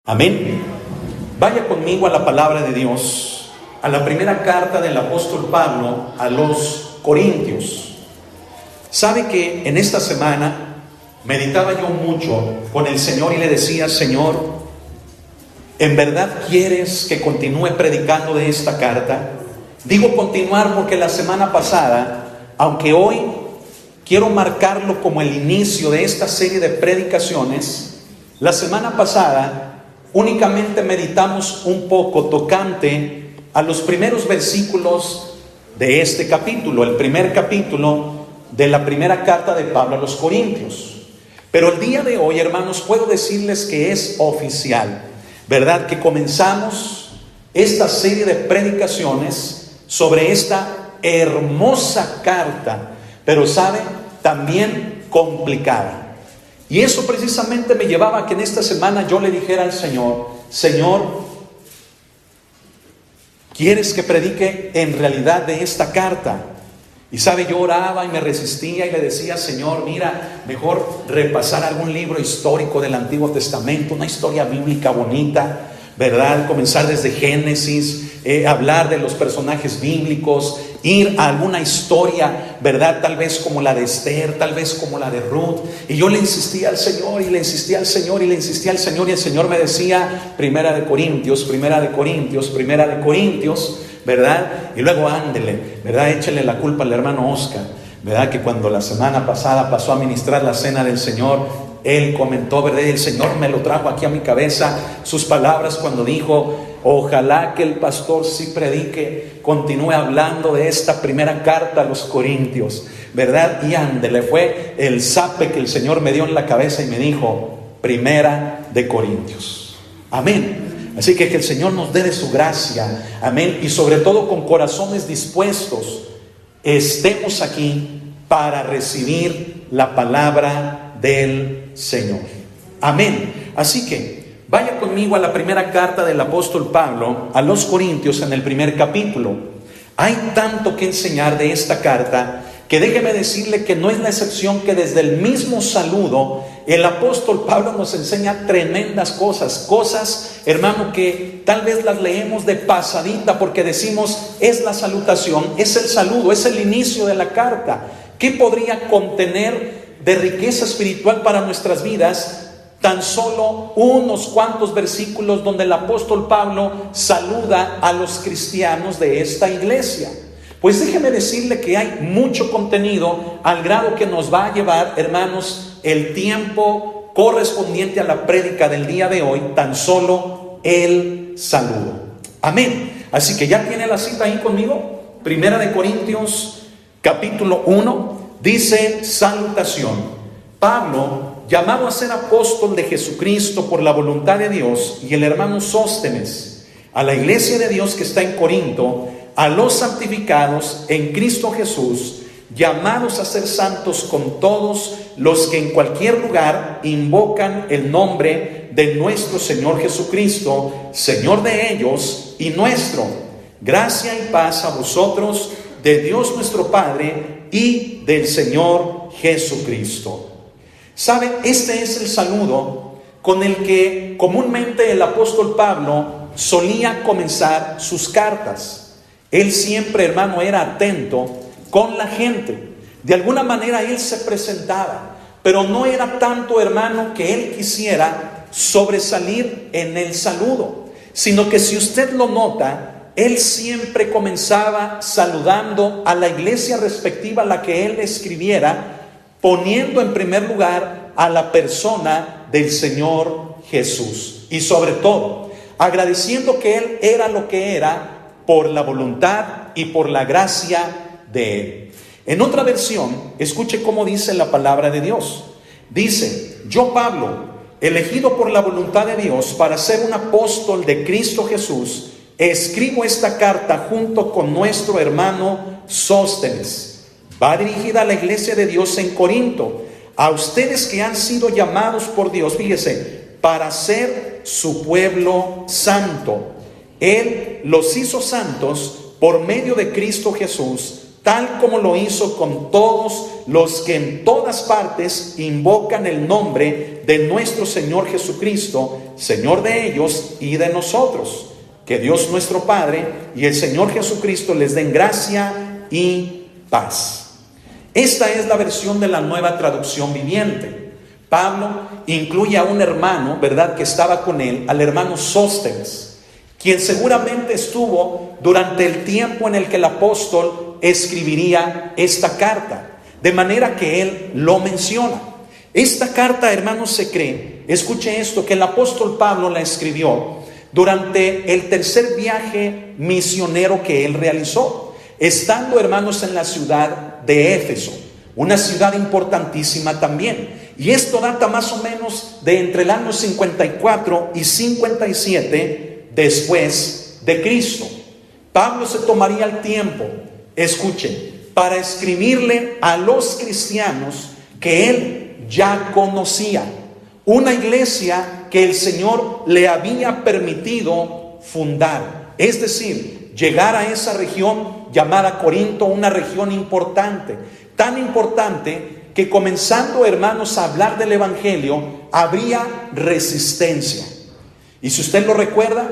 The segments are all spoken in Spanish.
Amén. Vaya conmigo a la palabra de Dios, a la primera carta del apóstol Pablo a los Corintios. Sabe que en esta semana meditaba yo mucho con el Señor y le decía: Señor, ¿en verdad quieres que continúe predicando de esta carta? Digo continuar porque la semana pasada, aunque hoy quiero marcarlo como el inicio de esta serie de predicaciones, la semana pasada únicamente meditamos un poco tocante a los primeros versículos de este capítulo, el primer capítulo de la primera carta de Pablo a los Corintios. Pero el día de hoy, hermanos, puedo decirles que es oficial, ¿verdad? Que comenzamos esta serie de predicaciones sobre esta hermosa carta, pero ¿sabe? También complicada. Y eso precisamente me llevaba a que en esta semana yo le dijera al Señor: Señor, ¿quieres que predique en realidad de esta carta? Y sabe, yo oraba y me resistía y le decía: Señor, mira, mejor repasar algún libro histórico del Antiguo Testamento, una historia bíblica bonita, ¿verdad? Comenzar desde Génesis, hablar de los personajes bíblicos, ir a alguna historia, ¿verdad? Tal vez como la de Esther, tal vez como la de Ruth. Y yo le insistía al Señor, y le insistía al Señor, y le insistía al Señor, y el Señor me decía: Primera de Corintios, ¿verdad? Y luego ándele, ¿verdad? Échele la culpa al hermano Oscar, ¿verdad? Que cuando la semana pasada pasó a ministrar la cena del Señor, él comentó, ¿verdad? El Señor me lo trajo aquí a mi cabeza, sus palabras cuando dijo: ojalá que el pastor, si predique, continúe hablando de esta primera carta a los Corintios, ¿verdad? Y ándele, fue el zape que el Señor me dio en la cabeza y me dijo: Primera de Corintios. Amén. Así que el Señor nos dé de su gracia, amén, y sobre todo con corazones dispuestos, estemos aquí para recibir la palabra del Señor. Amén. Así que vaya conmigo a la primera carta del apóstol Pablo a los Corintios en el primer capítulo. Hay tanto que enseñar de esta carta que déjeme decirle que no es la excepción que desde el mismo saludo el apóstol Pablo nos enseña tremendas cosas, hermano, que tal vez las leemos de pasadita porque decimos: es la salutación, es el saludo, es el inicio de la carta. ¿Qué podría contener de riqueza espiritual para nuestras vidas tan solo unos cuantos versículos donde el apóstol Pablo saluda a los cristianos de esta iglesia? Pues déjeme decirle que hay mucho contenido, al grado que nos va a llevar, hermanos, el tiempo correspondiente a la prédica del día de hoy, tan solo el saludo. Amén. Así que ya tiene la cita ahí conmigo. Primera de Corintios, capítulo 1, dice: salutación. Pablo, llamado a ser apóstol de Jesucristo por la voluntad de Dios, y el hermano Sóstenes, a la iglesia de Dios que está en Corinto, a los santificados en Cristo Jesús, llamados a ser santos con todos los que en cualquier lugar invocan el nombre de nuestro Señor Jesucristo, Señor de ellos y nuestro. Gracia y paz a vosotros, de Dios nuestro Padre y del Señor Jesucristo. ¿Saben? Este es el saludo con el que comúnmente el apóstol Pablo solía comenzar sus cartas. Él siempre, hermano, era atento con la gente. De alguna manera él se presentaba, pero no era tanto, hermano, que él quisiera sobresalir en el saludo, sino que si usted lo nota, él siempre comenzaba saludando a la iglesia respectiva a la que él escribiera, poniendo en primer lugar a la persona del Señor Jesús, y sobre todo agradeciendo que él era lo que era por la voluntad y por la gracia de él. En otra versión, escuche cómo dice la palabra de Dios. Dice: yo, Pablo, elegido por la voluntad de Dios para ser un apóstol de Cristo Jesús, escribo esta carta junto con nuestro hermano Sóstenes. Va dirigida a la iglesia de Dios en Corinto, a ustedes que han sido llamados por Dios, fíjese, para ser su pueblo santo. Él los hizo santos por medio de Cristo Jesús, tal como lo hizo con todos los que en todas partes invocan el nombre de nuestro Señor Jesucristo, Señor de ellos y de nosotros. Que Dios nuestro Padre y el Señor Jesucristo les den gracia y paz. Esta es la versión de la Nueva Traducción Viviente. Pablo incluye a un hermano, ¿verdad?, que estaba con él, al hermano Sóstenes, quien seguramente estuvo durante el tiempo en el que el apóstol escribiría esta carta, de manera que él lo menciona. Esta carta, hermanos, se cree, escuche esto, que el apóstol Pablo la escribió durante el tercer viaje misionero que él realizó, estando, hermanos, en la ciudad de Éfeso, una ciudad importantísima también. Y esto data más o menos de entre el año 54 y 57 después de Cristo. Pablo se tomaría el tiempo, escuchen, para escribirle a los cristianos que él ya conocía, una iglesia que el Señor le había permitido fundar, es decir, llegar a esa región llamada Corinto, una región importante, tan importante que comenzando, hermanos, a hablar del Evangelio, habría resistencia. Y si usted lo recuerda,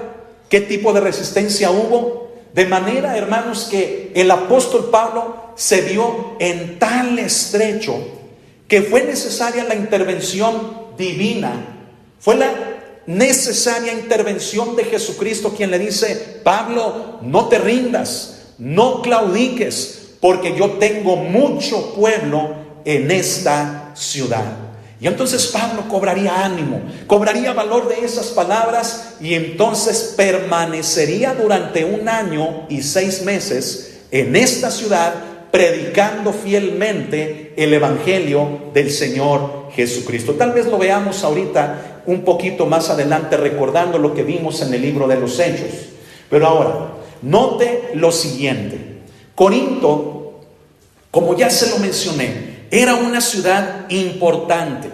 ¿qué tipo de resistencia hubo? De manera, hermanos, que el apóstol Pablo se vio en tal estrecho que fue necesaria la intervención divina. Fue la necesaria intervención de Jesucristo quien le dice: Pablo, no te rindas, no claudiques, porque yo tengo mucho pueblo en esta ciudad. Y entonces Pablo cobraría ánimo, cobraría valor de esas palabras, y entonces permanecería durante 1 año y 6 meses en esta ciudad, predicando fielmente el Evangelio del Señor Jesucristo. Tal vez lo veamos ahorita un poquito más adelante, recordando lo que vimos en el libro de los Hechos. Pero ahora, note lo siguiente. Corinto, como ya se lo mencioné, era una ciudad importante.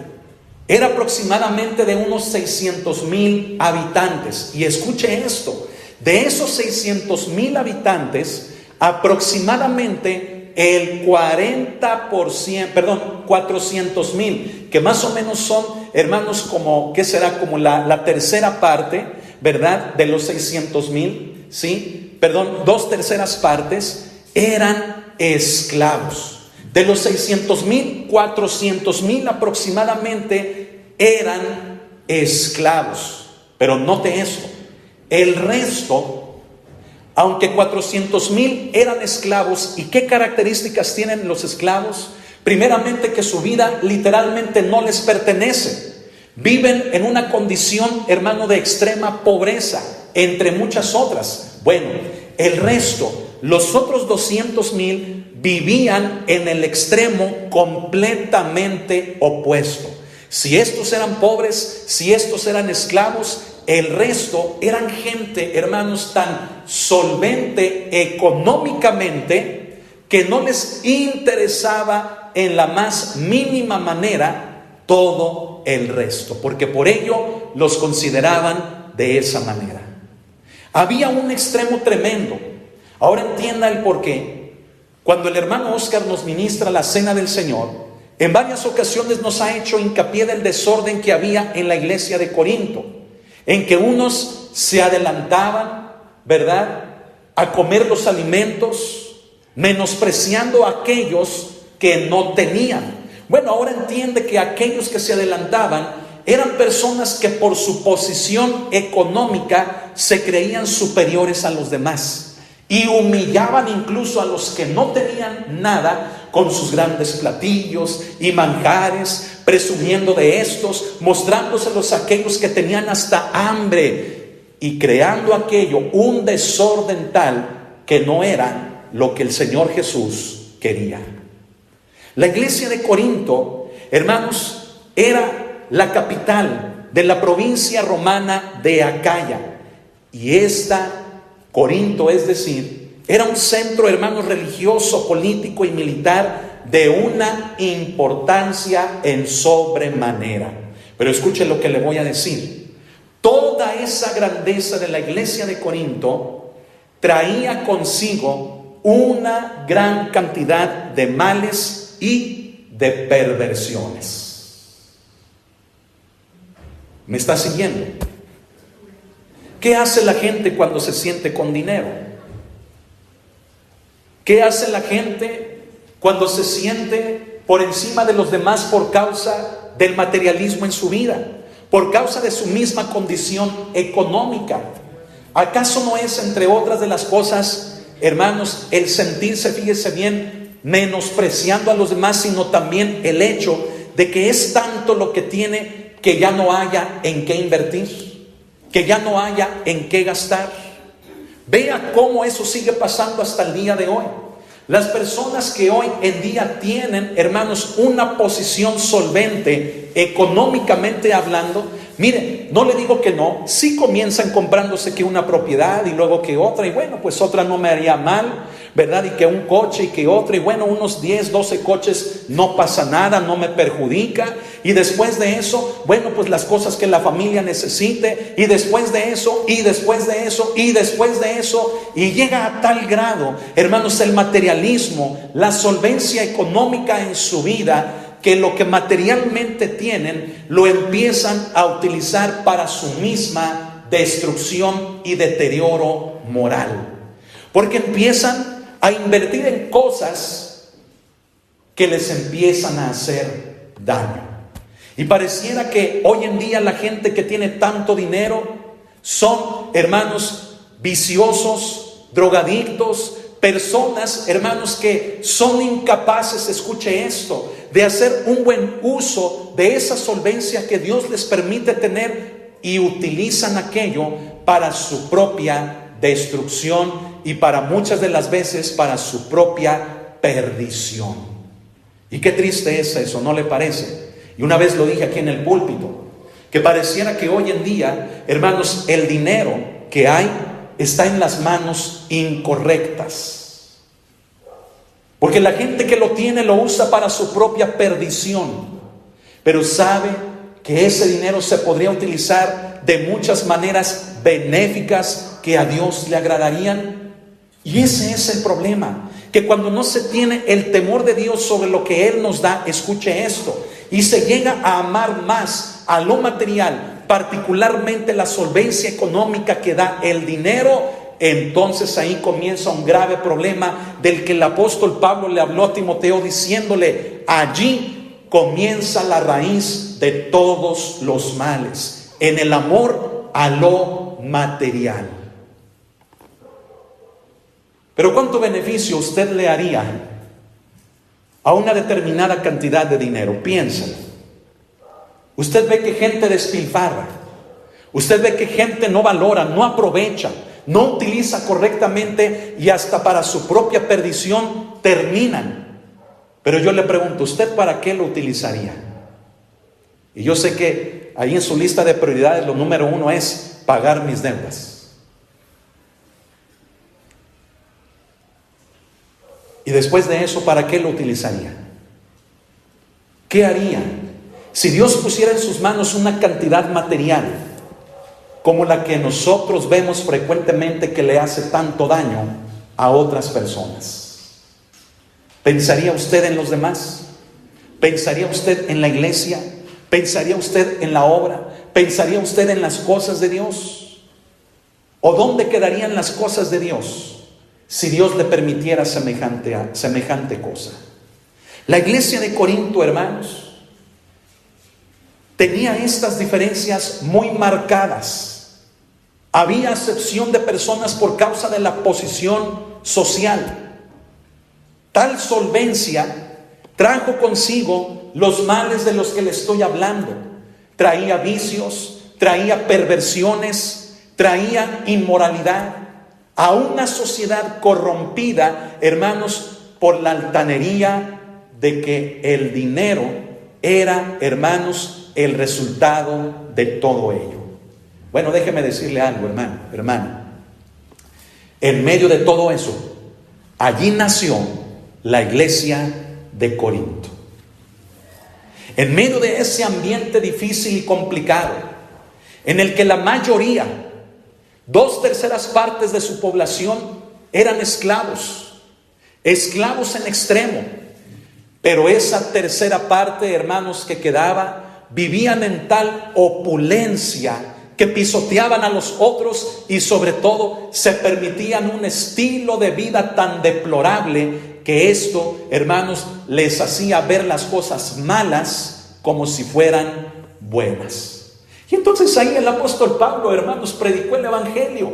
Era aproximadamente de unos 600,000 habitantes. Y escuche esto, de esos 600,000 habitantes, aproximadamente el 400,000, que más o menos son, hermanos, como, ¿qué será? Como la tercera parte, ¿verdad?, de los 600,000, ¿sí? 2/3 partes eran esclavos. De los 600,000, 400,000 aproximadamente eran esclavos. Pero note esto, el resto, aunque 400,000 eran esclavos, ¿y qué características tienen los esclavos? Primeramente, que su vida literalmente no les pertenece. Viven en una condición, hermano, de extrema pobreza, entre muchas otras. Bueno, el resto, los otros 200,000, vivían en el extremo completamente opuesto. Si estos eran pobres, si estos eran esclavos, el resto eran gente, hermanos, tan solvente económicamente que no les interesaba en la más mínima manera todo el resto, porque por ello los consideraban de esa manera. Había un extremo tremendo. Ahora entienda el porqué. Cuando el hermano Oscar nos ministra la cena del Señor, en varias ocasiones nos ha hecho hincapié del desorden que había en la iglesia de Corinto, en que unos se adelantaban, ¿verdad?, a comer los alimentos, menospreciando a aquellos que no tenían. Bueno, ahora entiende que aquellos que se adelantaban eran personas que por su posición económica se creían superiores a los demás. Y humillaban incluso a los que no tenían nada con sus grandes platillos y manjares, presumiendo de estos, mostrándoselos a aquellos que tenían hasta hambre, y creando aquello un desorden tal que no era lo que el Señor Jesús quería. La iglesia de Corinto, hermanos, era la capital de la provincia romana de Acaya, y Corinto, es decir, era un centro, hermanos, religioso, político y militar de una importancia en sobremanera. Pero escuche lo que le voy a decir. Toda esa grandeza de la iglesia de Corinto traía consigo una gran cantidad de males y de perversiones. ¿Me está siguiendo? ¿Qué hace la gente cuando se siente con dinero? ¿Qué hace la gente cuando se siente por encima de los demás por causa del materialismo en su vida? Por causa de su misma condición económica. ¿Acaso no es, entre otras de las cosas, hermanos, el sentirse, fíjese bien, menospreciando a los demás, sino también el hecho de que es tanto lo que tiene que ya no haya en qué invertir, que ya no haya en qué gastar? Vea cómo eso sigue pasando hasta el día de hoy. Las personas que hoy en día tienen, hermanos, una posición solvente económicamente hablando, mire, no le digo que no, sí comienzan comprándose que una propiedad y luego que otra, y bueno, pues otra no me haría mal, ¿verdad? Y que un coche y que otra, y bueno, unos 10, 12 coches no pasa nada, no me perjudica. Y después de eso, bueno, pues las cosas que la familia necesite, y después de eso, y después de eso, y después de eso, y llega a tal grado, hermanos, el materialismo, la solvencia económica en su vida, que lo que materialmente tienen lo empiezan a utilizar para su misma destrucción y deterioro moral. Porque empiezan a invertir en cosas que les empiezan a hacer daño. Y pareciera que hoy en día la gente que tiene tanto dinero son, hermanos, viciosos, drogadictos, personas, hermanos, que son incapaces, escuche esto, de hacer un buen uso de esa solvencia que Dios les permite tener, y utilizan aquello para su propia destrucción y para muchas de las veces para su propia perdición. Y qué triste es eso, ¿no le parece? Y una vez lo dije aquí en el púlpito, que pareciera que hoy en día, hermanos, el dinero que hay está en las manos incorrectas. Porque la gente que lo tiene lo usa para su propia perdición, pero sabe que ese dinero se podría utilizar de muchas maneras benéficas que a Dios le agradarían. Y ese es el problema, que cuando no se tiene el temor de Dios sobre lo que Él nos da, escuche esto, y se llega a amar más a lo material, particularmente la solvencia económica que da el dinero, entonces ahí comienza un grave problema del que el apóstol Pablo le habló a Timoteo diciéndole: allí comienza la raíz de todos los males, en el amor a lo material. Pero ¿cuánto beneficio usted le haría a una determinada cantidad de dinero? Piénselo. Usted ve que gente despilfarra, usted ve que gente no valora, no aprovecha, no utiliza correctamente, y hasta para su propia perdición terminan. Pero yo le pregunto, ¿usted para qué lo utilizaría? Y yo sé que ahí en su lista de prioridades lo número 1 es pagar mis deudas. Y después de eso, ¿para qué lo utilizaría? ¿Qué haría si Dios pusiera en sus manos una cantidad material como la que nosotros vemos frecuentemente que le hace tanto daño a otras personas? ¿Pensaría usted en los demás? ¿Pensaría usted en la iglesia? ¿Pensaría usted en la obra? ¿Pensaría usted en las cosas de Dios? ¿O dónde quedarían las cosas de Dios si Dios le permitiera semejante cosa? La iglesia de Corinto, hermanos, tenía estas diferencias muy marcadas. Había acepción de personas por causa de la posición social. Tal solvencia trajo consigo los males de los que le estoy hablando. Traía vicios, traía perversiones, traía inmoralidad. A una sociedad corrompida, hermanos, por la altanería de que el dinero era, hermanos, el resultado de todo ello. Bueno, déjeme decirle algo, hermano. En medio de todo eso, allí nació la iglesia de Corinto. En medio de ese ambiente difícil y complicado, en el que la mayoría, 2/3 partes de su población eran esclavos, esclavos en extremo. Pero esa tercera parte, hermanos, que quedaba, vivían en tal opulencia que pisoteaban a los otros y sobre todo se permitían un estilo de vida tan deplorable que esto, hermanos, les hacía ver las cosas malas como si fueran buenas. Y entonces ahí el apóstol Pablo, hermanos, predicó el evangelio.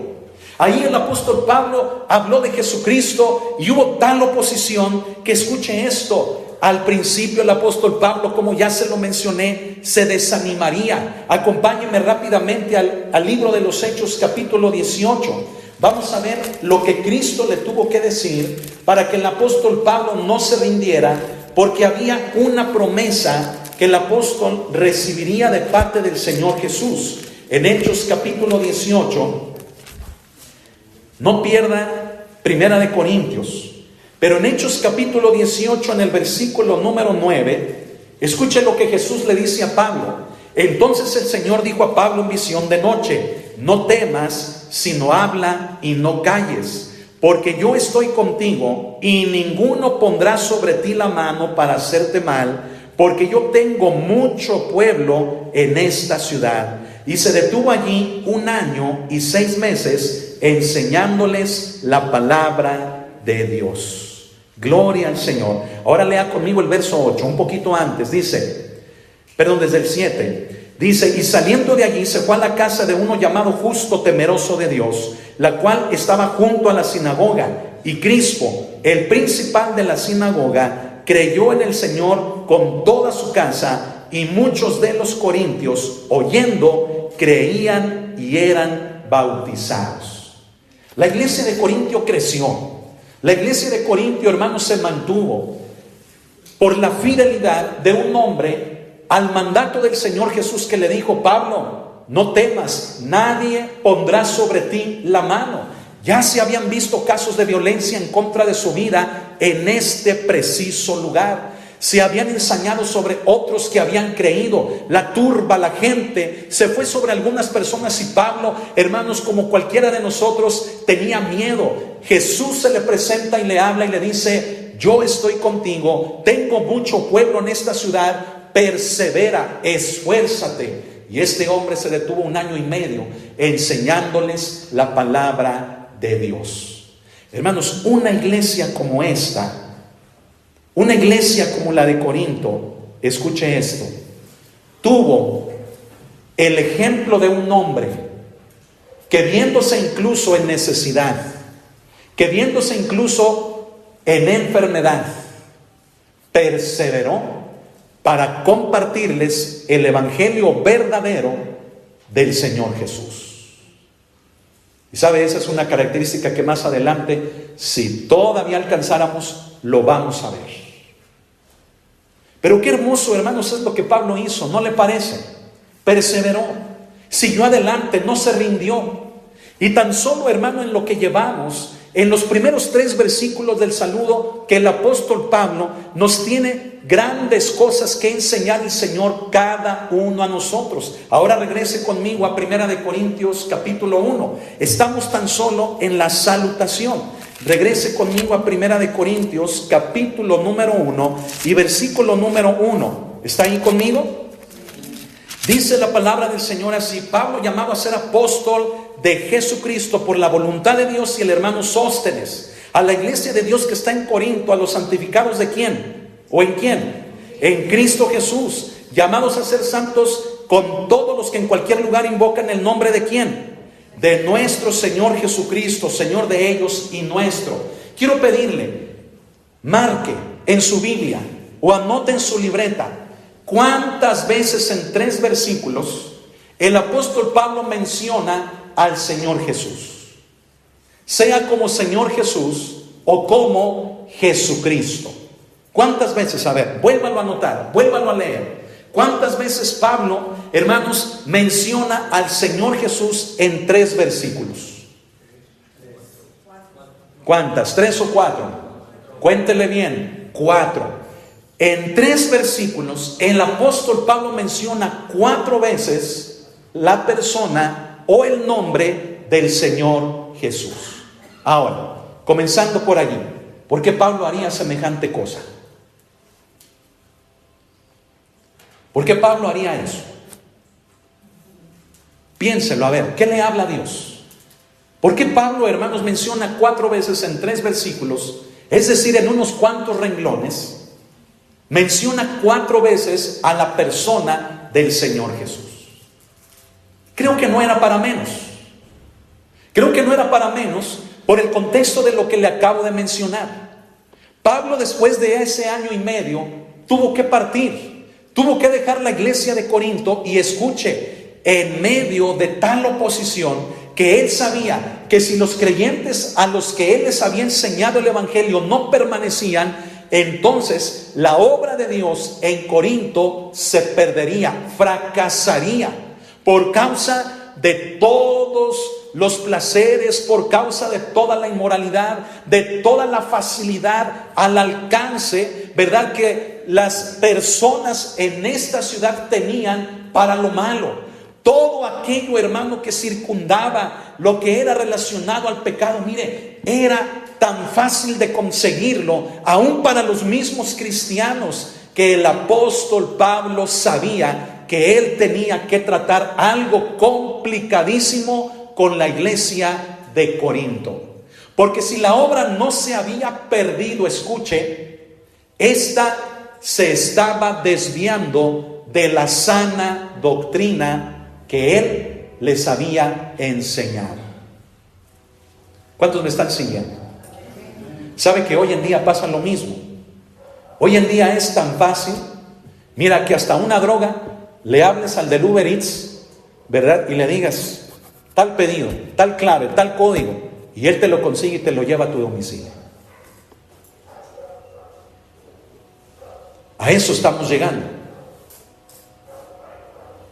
Ahí el apóstol Pablo habló de Jesucristo y hubo tal oposición que, escuche esto, al principio el apóstol Pablo, como ya se lo mencioné, se desanimaría. Acompáñenme rápidamente al libro de los Hechos, capítulo 18. Vamos a ver lo que Cristo le tuvo que decir para que el apóstol Pablo no se rindiera, porque había una promesa que el apóstol recibiría de parte del Señor Jesús. En Hechos capítulo 18, no pierda Primera de Corintios, pero en Hechos capítulo 18, en el versículo número 9, escuche lo que Jesús le dice a Pablo. Entonces el Señor dijo a Pablo en visión de noche: no temas, sino habla y no calles, porque yo estoy contigo y ninguno pondrá sobre ti la mano para hacerte mal, porque yo tengo mucho pueblo en esta ciudad. Y se detuvo allí 1 año y 6 meses enseñándoles la palabra de Dios. Gloria al Señor. Ahora lea conmigo el verso 8, un poquito antes, desde el 7. Dice: y saliendo de allí se fue a la casa de uno llamado Justo, temeroso de Dios, la cual estaba junto a la sinagoga. Y Crispo, el principal de la sinagoga, creyó en el Señor con toda su casa, y muchos de los corintios, oyendo, creían y eran bautizados. La iglesia de Corintio creció. La iglesia de Corintio, hermanos, se mantuvo por la fidelidad de un hombre al mandato del Señor Jesús, que le dijo: Pablo, no temas, nadie pondrá sobre ti la mano. Ya se habían visto casos de violencia en contra de su vida en este preciso lugar. Se habían ensañado sobre otros que habían creído. La turba, la gente, se fue sobre algunas personas y Pablo, hermanos, como cualquiera de nosotros, tenía miedo. Jesús se le presenta y le habla y le dice: yo estoy contigo, tengo mucho pueblo en esta ciudad, persevera, esfuérzate. Y este hombre se detuvo 1 año y medio enseñándoles la palabra de Dios. Hermanos, una iglesia como esta, una iglesia como la de Corinto, escuche esto, tuvo el ejemplo de un hombre que, viéndose incluso en necesidad, que viéndose incluso en enfermedad, perseveró para compartirles el evangelio verdadero del Señor Jesús. Y sabe, esa es una característica que más adelante, si todavía alcanzáramos, lo vamos a ver. Pero qué hermoso, hermanos, es lo que Pablo hizo, ¿no le parece? Perseveró, siguió adelante, no se rindió. Y tan solo, hermano, en lo que llevamos, en los primeros 3 versículos del saludo, que el apóstol Pablo nos tiene grandes cosas que enseñar el Señor cada uno a nosotros. Ahora regrese conmigo a 1 Corintios capítulo 1. Estamos tan solo en la salutación. Regrese conmigo a 1 Corintios capítulo número 1 y versículo número 1. ¿Está ahí conmigo? Dice la palabra del Señor así: Pablo, llamado a ser apóstol de Jesucristo por la voluntad de Dios, y el hermano Sóstenes, a la iglesia de Dios que está en Corinto, a los santificados ¿de quién? ¿O en quién? En Cristo Jesús, llamados a ser santos con todos los que en cualquier lugar invocan el nombre ¿de quién? De nuestro Señor Jesucristo, Señor de ellos y nuestro. Quiero pedirle, marque en su Biblia o anote en su libreta cuántas veces en 3 versículos el apóstol Pablo menciona al Señor Jesús, sea como Señor Jesús o como Jesucristo. ¿Cuántas veces? A ver, vuélvalo a anotar, vuélvalo a leer. ¿Cuántas veces Pablo, hermanos, menciona al Señor Jesús en 3 versículos? ¿Cuántas? 3 o 4. Cuéntele bien. 4. En 3 versículos, el apóstol Pablo menciona 4 veces la persona o el nombre del Señor Jesús. Ahora, comenzando por allí, ¿por qué Pablo haría semejante cosa? ¿Por qué Pablo haría eso? Piénselo, a ver, ¿qué le habla a Dios? ¿Por qué Pablo, hermanos, menciona 4 veces en 3 versículos, es decir, en unos cuantos renglones, menciona 4 veces a la persona del Señor Jesús? Creo que no era para menos. Creo que no era para menos por el contexto de lo que le acabo de mencionar. Pablo, después de ese año y medio, tuvo que partir, tuvo que dejar la iglesia de Corinto, y escuche, en medio de tal oposición, que él sabía que si los creyentes a los que él les había enseñado el evangelio no permanecían, entonces la obra de Dios en Corinto se perdería, fracasaría, por causa de todos los placeres, por causa de toda la inmoralidad, de toda la facilidad al alcance, ¿verdad?, que las personas en esta ciudad tenían para lo malo. Todo aquello, hermano, que circundaba lo que era relacionado al pecado, mire, era tan fácil de conseguirlo, aún para los mismos cristianos, que el apóstol Pablo sabía que él tenía que tratar algo complicadísimo con la iglesia de Corinto. Porque si la obra no se había perdido, escuche, esta se estaba desviando de la sana doctrina que él les había enseñado. ¿Cuántos me están siguiendo? ¿Sabe que hoy en día pasa lo mismo? Hoy en día es tan fácil, mira, que hasta una droga le hables al del Uber Eats, ¿verdad?, y le digas tal pedido, tal clave, tal código, y él te lo consigue y te lo lleva a tu domicilio. A eso estamos llegando.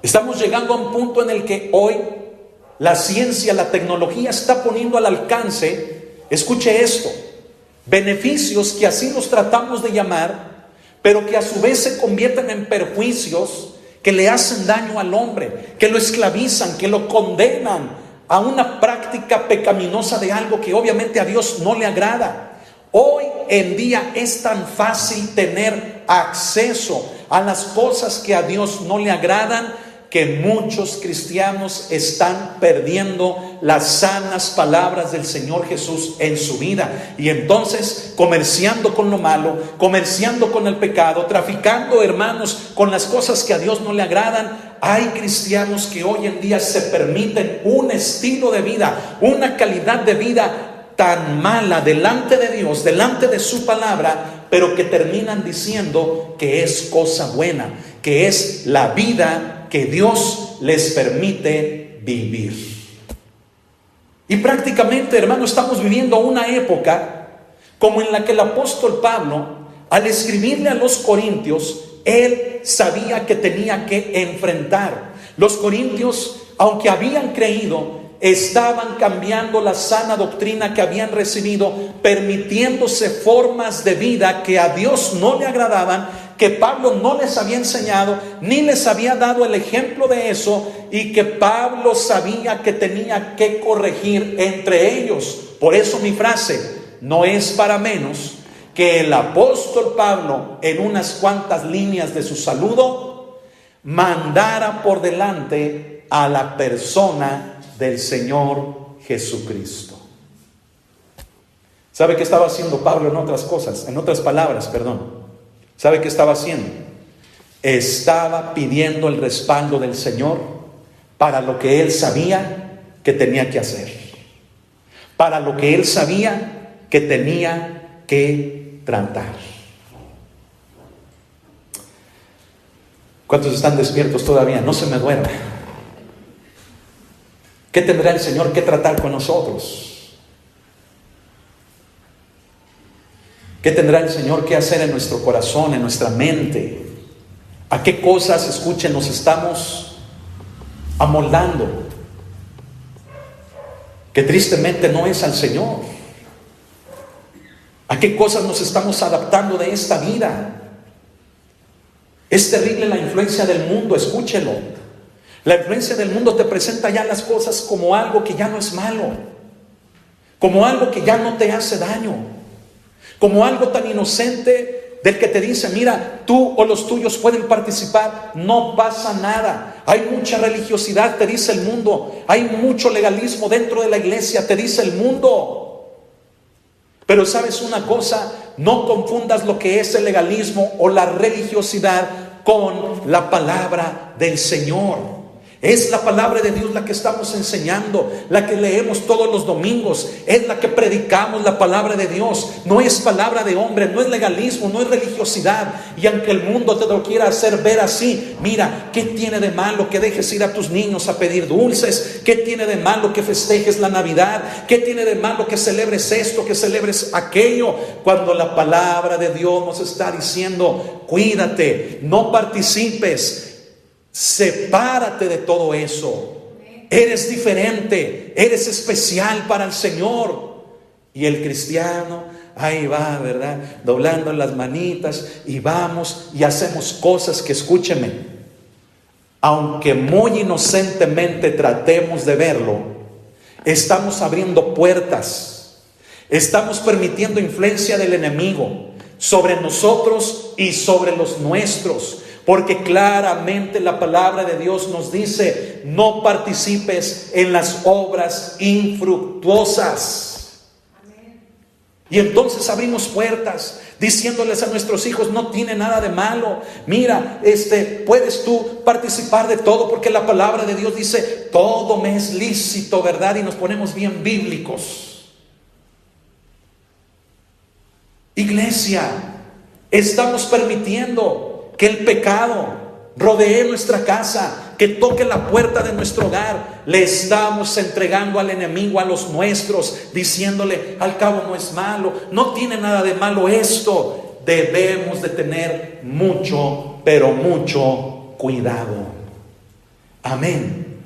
Estamos llegando a un punto en el que hoy la ciencia, la tecnología está poniendo al alcance, escuche esto, beneficios que así los tratamos de llamar, pero que a su vez se convierten en perjuicios que le hacen daño al hombre, que lo esclavizan, que lo condenan a una práctica pecaminosa de algo que obviamente a Dios no le agrada. Hoy en día es tan fácil tener acceso a las cosas que a Dios no le agradan, que muchos cristianos están perdiendo las sanas palabras del Señor Jesús en su vida. Y entonces, comerciando con lo malo, comerciando con el pecado, traficando, hermanos, con las cosas que a Dios no le agradan, hay cristianos que hoy en día se permiten un estilo de vida, una calidad de vida tan mala delante de Dios, delante de su palabra, pero que terminan diciendo que es cosa buena, que es la vida que Dios les permite vivir. Y prácticamente, hermano, estamos viviendo una época como en la que el apóstol Pablo, al escribirle a los corintios, él sabía que tenía que enfrentar. Los corintios, aunque habían creído, estaban cambiando la sana doctrina que habían recibido, permitiéndose formas de vida que a Dios no le agradaban, que Pablo no les había enseñado, ni les había dado el ejemplo de eso, y que Pablo sabía que tenía que corregir entre ellos. Por eso mi frase no es para menos que el apóstol Pablo, en unas cuantas líneas de su saludo, mandara por delante a la persona del Señor Jesucristo. ¿Sabe qué estaba haciendo Pablo en otras palabras? ¿Sabe qué estaba haciendo? Estaba pidiendo el respaldo del Señor para lo que él sabía que tenía que hacer, para lo que él sabía que tenía que tratar. ¿Cuántos están despiertos todavía? No se me duerma. ¿Qué tendrá el Señor que tratar con nosotros? ¿Qué tendrá el Señor que hacer en nuestro corazón, en nuestra mente? ¿A qué cosas, escuchen, nos estamos amoldando? Que tristemente no es al Señor. ¿A qué cosas nos estamos adaptando de esta vida? Es terrible la influencia del mundo, escúchelo. La influencia del mundo te presenta ya las cosas como algo que ya no es malo, como algo que ya no te hace daño, como algo tan inocente del que te dice, mira, tú o los tuyos pueden participar, no pasa nada. Hay mucha religiosidad, te dice el mundo, hay mucho legalismo dentro de la iglesia, te dice el mundo. Pero sabes una cosa, no confundas lo que es el legalismo o la religiosidad con la palabra del Señor. Es la palabra de Dios la que estamos enseñando, la que leemos todos los domingos, es la que predicamos, la palabra de Dios. No es palabra de hombre, no es legalismo, no es religiosidad. Y aunque el mundo te lo quiera hacer ver así, mira, ¿qué tiene de malo que dejes ir a tus niños a pedir dulces? ¿Qué tiene de malo que festejes la Navidad? ¿Qué tiene de malo que celebres esto, que celebres aquello? Cuando la palabra de Dios nos está diciendo, cuídate, no participes. Sepárate de todo eso. Eres diferente, eres especial para el Señor. Y el cristiano ahí va, ¿verdad? Doblando las manitas y vamos y hacemos cosas que, escúcheme, aunque muy inocentemente tratemos de verlo, estamos abriendo puertas, estamos permitiendo influencia del enemigo sobre nosotros y sobre los nuestros. Porque claramente la palabra de Dios nos dice, no participes en las obras infructuosas. Amén. Y entonces abrimos puertas diciéndoles a nuestros hijos, no tiene nada de malo. Mira, puedes tú participar de todo, porque la palabra de Dios dice, todo me es lícito, ¿verdad? Y nos ponemos bien bíblicos. Iglesia, estamos permitiendo que el pecado rodee nuestra casa, que toque la puerta de nuestro hogar. Le estamos entregando al enemigo a los nuestros, diciéndole, al cabo no es malo, no tiene nada de malo esto. Debemos de tener mucho, pero mucho cuidado. Amén.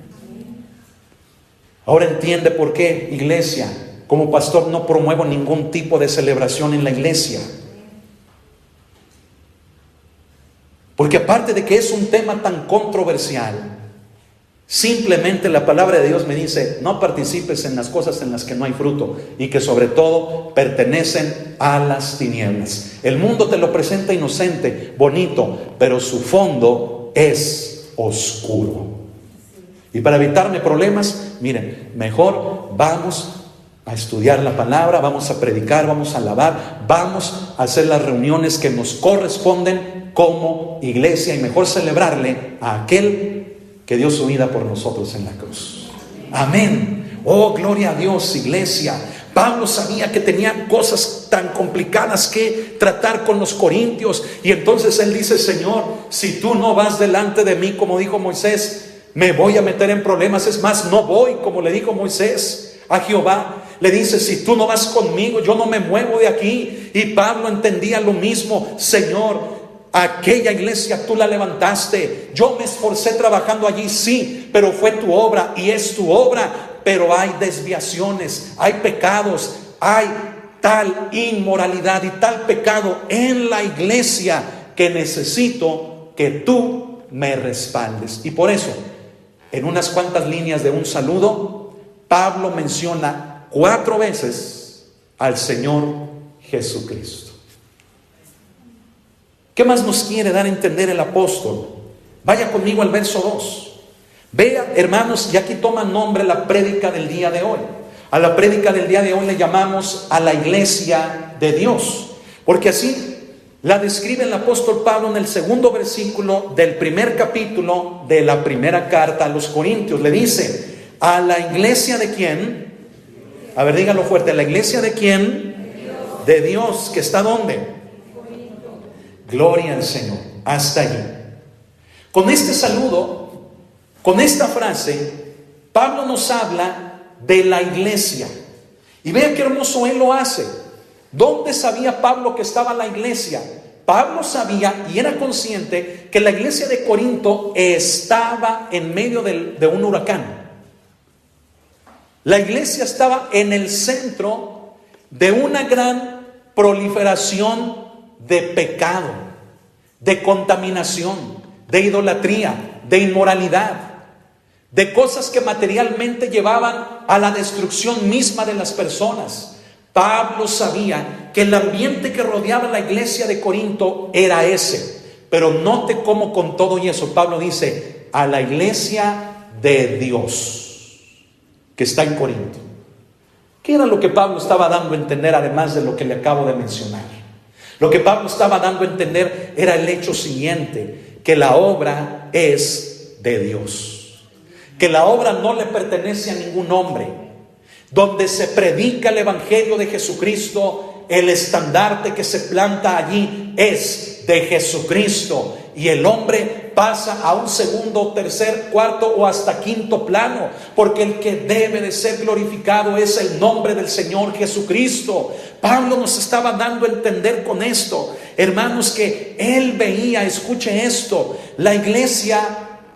Ahora entiende por qué, iglesia, como pastor no promuevo ningún tipo de celebración en la iglesia. Porque aparte de que es un tema tan controversial, simplemente la palabra de Dios me dice, no participes en las cosas en las que no hay fruto y que sobre todo pertenecen a las tinieblas. El mundo te lo presenta inocente, bonito, pero su fondo es oscuro. Y para evitarme problemas, miren, mejor vamos a estudiar la palabra, vamos a predicar, vamos a alabar, vamos a hacer las reuniones que nos corresponden como iglesia, y mejor celebrarle a aquel que dio su vida por nosotros en la cruz. Amén. Oh, gloria a Dios, iglesia. Pablo sabía que tenía cosas tan complicadas que tratar con los corintios, y entonces él dice, Señor, si tú no vas delante de mí, como dijo Moisés, me voy a meter en problemas. Es más, no voy, como le dijo Moisés a Jehová. Le dice, si tú no vas conmigo, yo no me muevo de aquí. Y Pablo entendía lo mismo. Señor, aquella iglesia tú la levantaste, yo me esforcé trabajando allí, sí, pero fue tu obra y es tu obra. Pero hay desviaciones, hay pecados, hay tal inmoralidad y tal pecado en la iglesia que necesito que tú me respaldes. Y por eso, en unas cuantas líneas de un saludo, Pablo menciona 4 veces al Señor Jesucristo. ¿Qué más nos quiere dar a entender el apóstol? Vaya conmigo al verso 2. Vea, hermanos, y aquí toma nombre la prédica del día de hoy. A la prédica del día de hoy le llamamos a la iglesia de Dios, porque así la describe el apóstol Pablo en el 2º versículo del 1er capítulo de la primera carta a los Corintios. Le dice, ¿a la iglesia de quién? A ver, dígalo fuerte, ¿a la iglesia de quién? De Dios, que está ¿dónde? Gloria al Señor, hasta allí. Con este saludo, con esta frase, Pablo nos habla de la iglesia. Y vea qué hermoso él lo hace. ¿Dónde sabía Pablo que estaba la iglesia? Pablo sabía y era consciente que la iglesia de Corinto estaba en medio de un huracán. La iglesia estaba en el centro de una gran proliferación de pecado, de contaminación, de idolatría, de inmoralidad, de cosas que materialmente llevaban a la destrucción misma de las personas. Pablo sabía que el ambiente que rodeaba la iglesia de Corinto era ese. Pero note cómo con todo y eso Pablo dice: a la iglesia de Dios que está en Corinto. ¿Qué era lo que Pablo estaba dando a entender, además de lo que le acabo de mencionar? Lo que Pablo estaba dando a entender era el hecho siguiente: que la obra es de Dios, que la obra no le pertenece a ningún hombre. Donde se predica el evangelio de Jesucristo, el estandarte que se planta allí es de Jesucristo, y el hombre pasa a un segundo, tercer, cuarto o hasta quinto plano, porque el que debe de ser glorificado es el nombre del Señor Jesucristo. Pablo nos estaba dando a entender con esto, hermanos, que él veía, escuche esto, la iglesia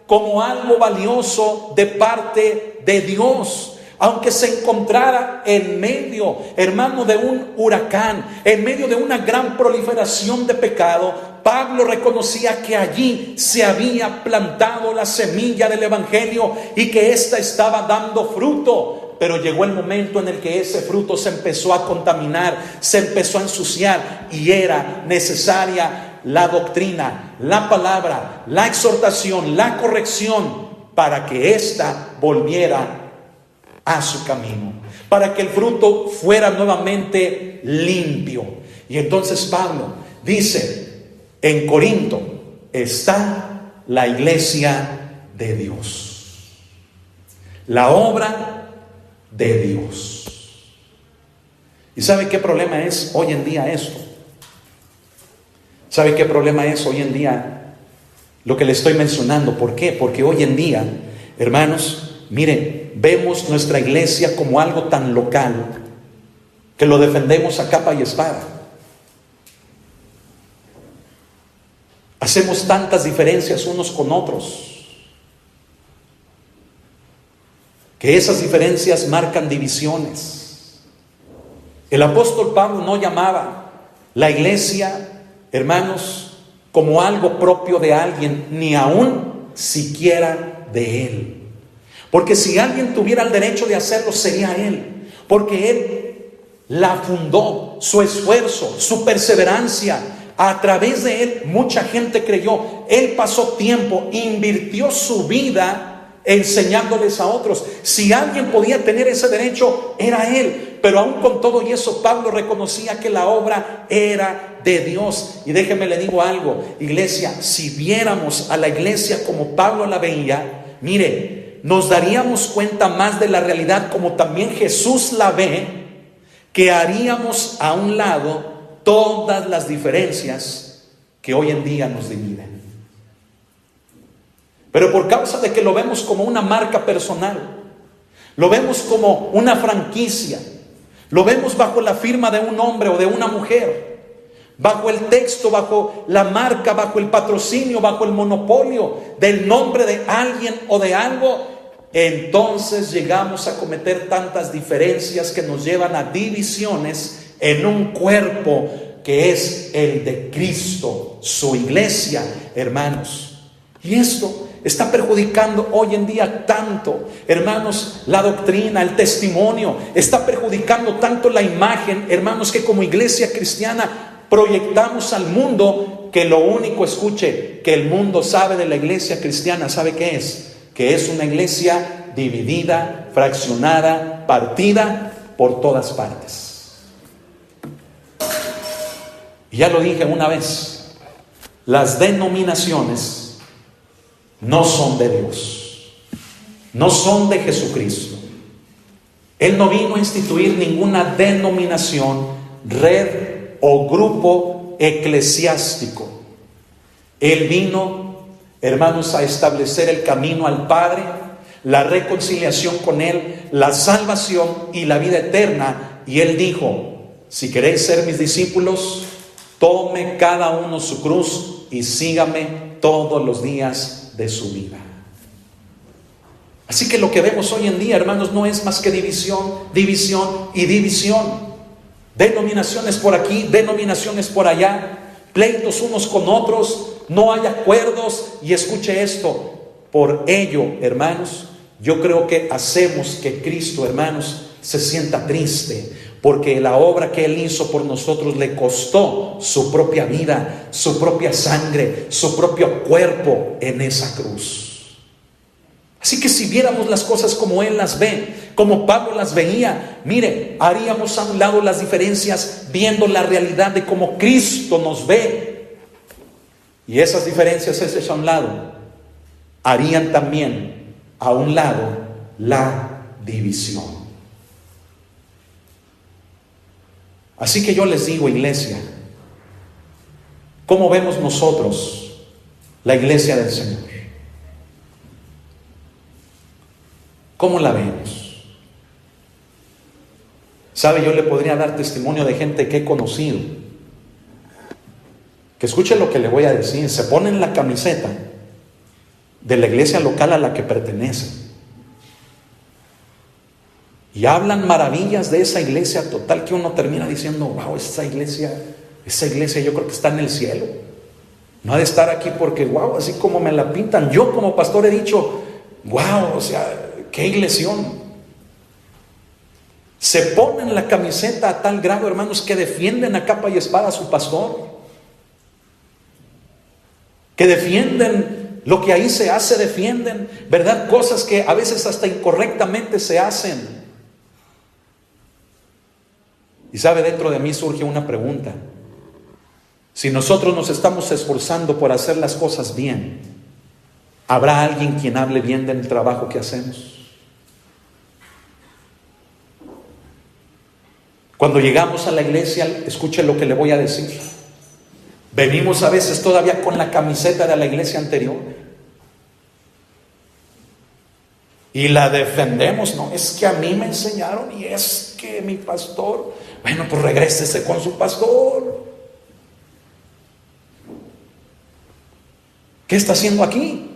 como algo valioso de parte de Dios. Aunque se encontrara en medio, hermano, de un huracán, en medio de una gran proliferación de pecado, Pablo reconocía que allí se había plantado la semilla del evangelio y que ésta estaba dando fruto. Pero llegó el momento en el que ese fruto se empezó a contaminar, se empezó a ensuciar, y era necesaria la doctrina, la palabra, la exhortación, la corrección, para que ésta volviera a su camino, para que el fruto fuera nuevamente limpio. Y entonces Pablo dice: en Corinto está la iglesia de Dios, la obra de Dios. ¿Y sabe qué problema es hoy en día esto? ¿Sabe qué problema es hoy en día lo que le estoy mencionando? ¿Por qué? Porque hoy en día, hermanos, miren, vemos nuestra iglesia como algo tan local que lo defendemos a capa y espada. Hacemos tantas diferencias unos con otros que esas diferencias marcan divisiones. El apóstol Pablo no llamaba la iglesia, hermanos, como algo propio de alguien, ni aún siquiera de él. Porque si alguien tuviera el derecho de hacerlo, sería él. Porque él la fundó, su esfuerzo, su perseverancia. A través de él mucha gente creyó. Él pasó tiempo, invirtió su vida enseñándoles a otros. Si alguien podía tener ese derecho, era él. Pero aún con todo y eso, Pablo reconocía que la obra era de Dios. Y déjeme le digo algo, iglesia, si viéramos a la iglesia como Pablo la veía, mire, nos daríamos cuenta más de la realidad como también Jesús la ve, que haríamos a un lado todas las diferencias que hoy en día nos dividen. Pero por causa de que lo vemos como una marca personal, lo vemos como una franquicia, lo vemos bajo la firma de un hombre o de una mujer, bajo el texto, bajo la marca, bajo el patrocinio, bajo el monopolio del nombre de alguien o de algo, entonces llegamos a cometer tantas diferencias que nos llevan a divisiones en un cuerpo que es el de Cristo, su iglesia, hermanos. Y esto está perjudicando hoy en día tanto, hermanos, la doctrina, el testimonio, está perjudicando tanto la imagen, hermanos, que como iglesia cristiana proyectamos al mundo, que lo único, escuche, que el mundo sabe de la iglesia cristiana, ¿sabe qué es? Que es una iglesia dividida, fraccionada, partida por todas partes. Y ya lo dije una vez, las denominaciones no son de Dios, no son de Jesucristo. Él no vino a instituir ninguna denominación, red o grupo eclesiástico. Él vino, hermanos, a establecer el camino al Padre, la reconciliación con Él, la salvación y la vida eterna. Y Él dijo: si queréis ser mis discípulos, tome cada uno su cruz y sígame todos los días de su vida. Así que lo que vemos hoy en día, hermanos, no es más que división, división y división. Denominaciones por aquí, denominaciones por allá, pleitos unos con otros, no hay acuerdos. Y escuche esto, por ello, hermanos, yo creo que hacemos que Cristo, hermanos, se sienta triste, porque la obra que Él hizo por nosotros le costó su propia vida, su propia sangre, su propio cuerpo en esa cruz. Así que si viéramos las cosas como Él las ve, como Pablo las veía, mire, haríamos a un lado las diferencias viendo la realidad de cómo Cristo nos ve. Y esas diferencias hechas a un lado harían también a un lado la división. Así que yo les digo, iglesia, ¿cómo vemos nosotros la iglesia del Señor? ¿Cómo la vemos? ¿Sabe? Yo le podría dar testimonio de gente que he conocido, que escuche lo que le voy a decir, se ponen la camiseta de la iglesia local a la que pertenecen y hablan maravillas de esa iglesia total, que uno termina diciendo, wow, esa iglesia yo creo que está en el cielo. No ha de estar aquí porque, wow, así como me la pintan. Yo como pastor he dicho, wow, o sea, qué iglesión. Se ponen la camiseta a tal grado, hermanos, que defienden a capa y espada a su pastor, que defienden lo que ahí se hace, defienden, ¿verdad? Cosas que a veces hasta incorrectamente se hacen. Y sabe, dentro de mí surge una pregunta. Si nosotros nos estamos esforzando por hacer las cosas bien, ¿habrá alguien quien hable bien del trabajo que hacemos? Cuando llegamos a la iglesia, escuche lo que le voy a decir. Venimos a veces todavía con la camiseta de la iglesia anterior y la defendemos. No, es que a mí me enseñaron y es que mi pastor. Bueno, pues regrésese con su pastor. ¿Qué está haciendo aquí?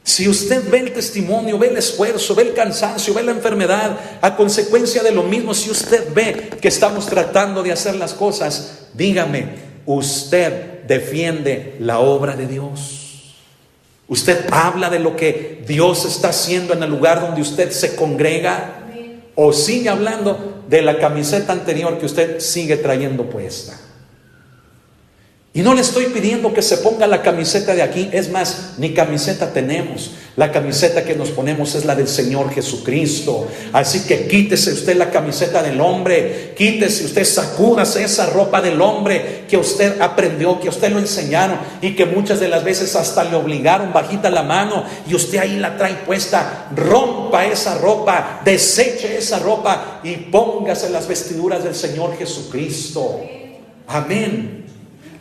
Si usted ve el testimonio, ve el esfuerzo, ve el cansancio, ve la enfermedad, a consecuencia de lo mismo, si usted ve que estamos tratando de hacer las cosas, dígame, usted defiende la obra de Dios. Usted habla de lo que Dios está haciendo en el lugar donde usted se congrega, o sigue hablando de la camiseta anterior que usted sigue trayendo puesta. Y no le estoy pidiendo que se ponga la camiseta de aquí. Es más, ni camiseta tenemos. La camiseta que nos ponemos es la del Señor Jesucristo. Así que quítese usted la camiseta del hombre. Quítese usted, sacúdase esa ropa del hombre que usted aprendió, que usted lo enseñaron y que muchas de las veces hasta le obligaron, bajita la mano y usted ahí la trae puesta. Rompa esa ropa, deseche esa ropa y póngase las vestiduras del Señor Jesucristo. Amén.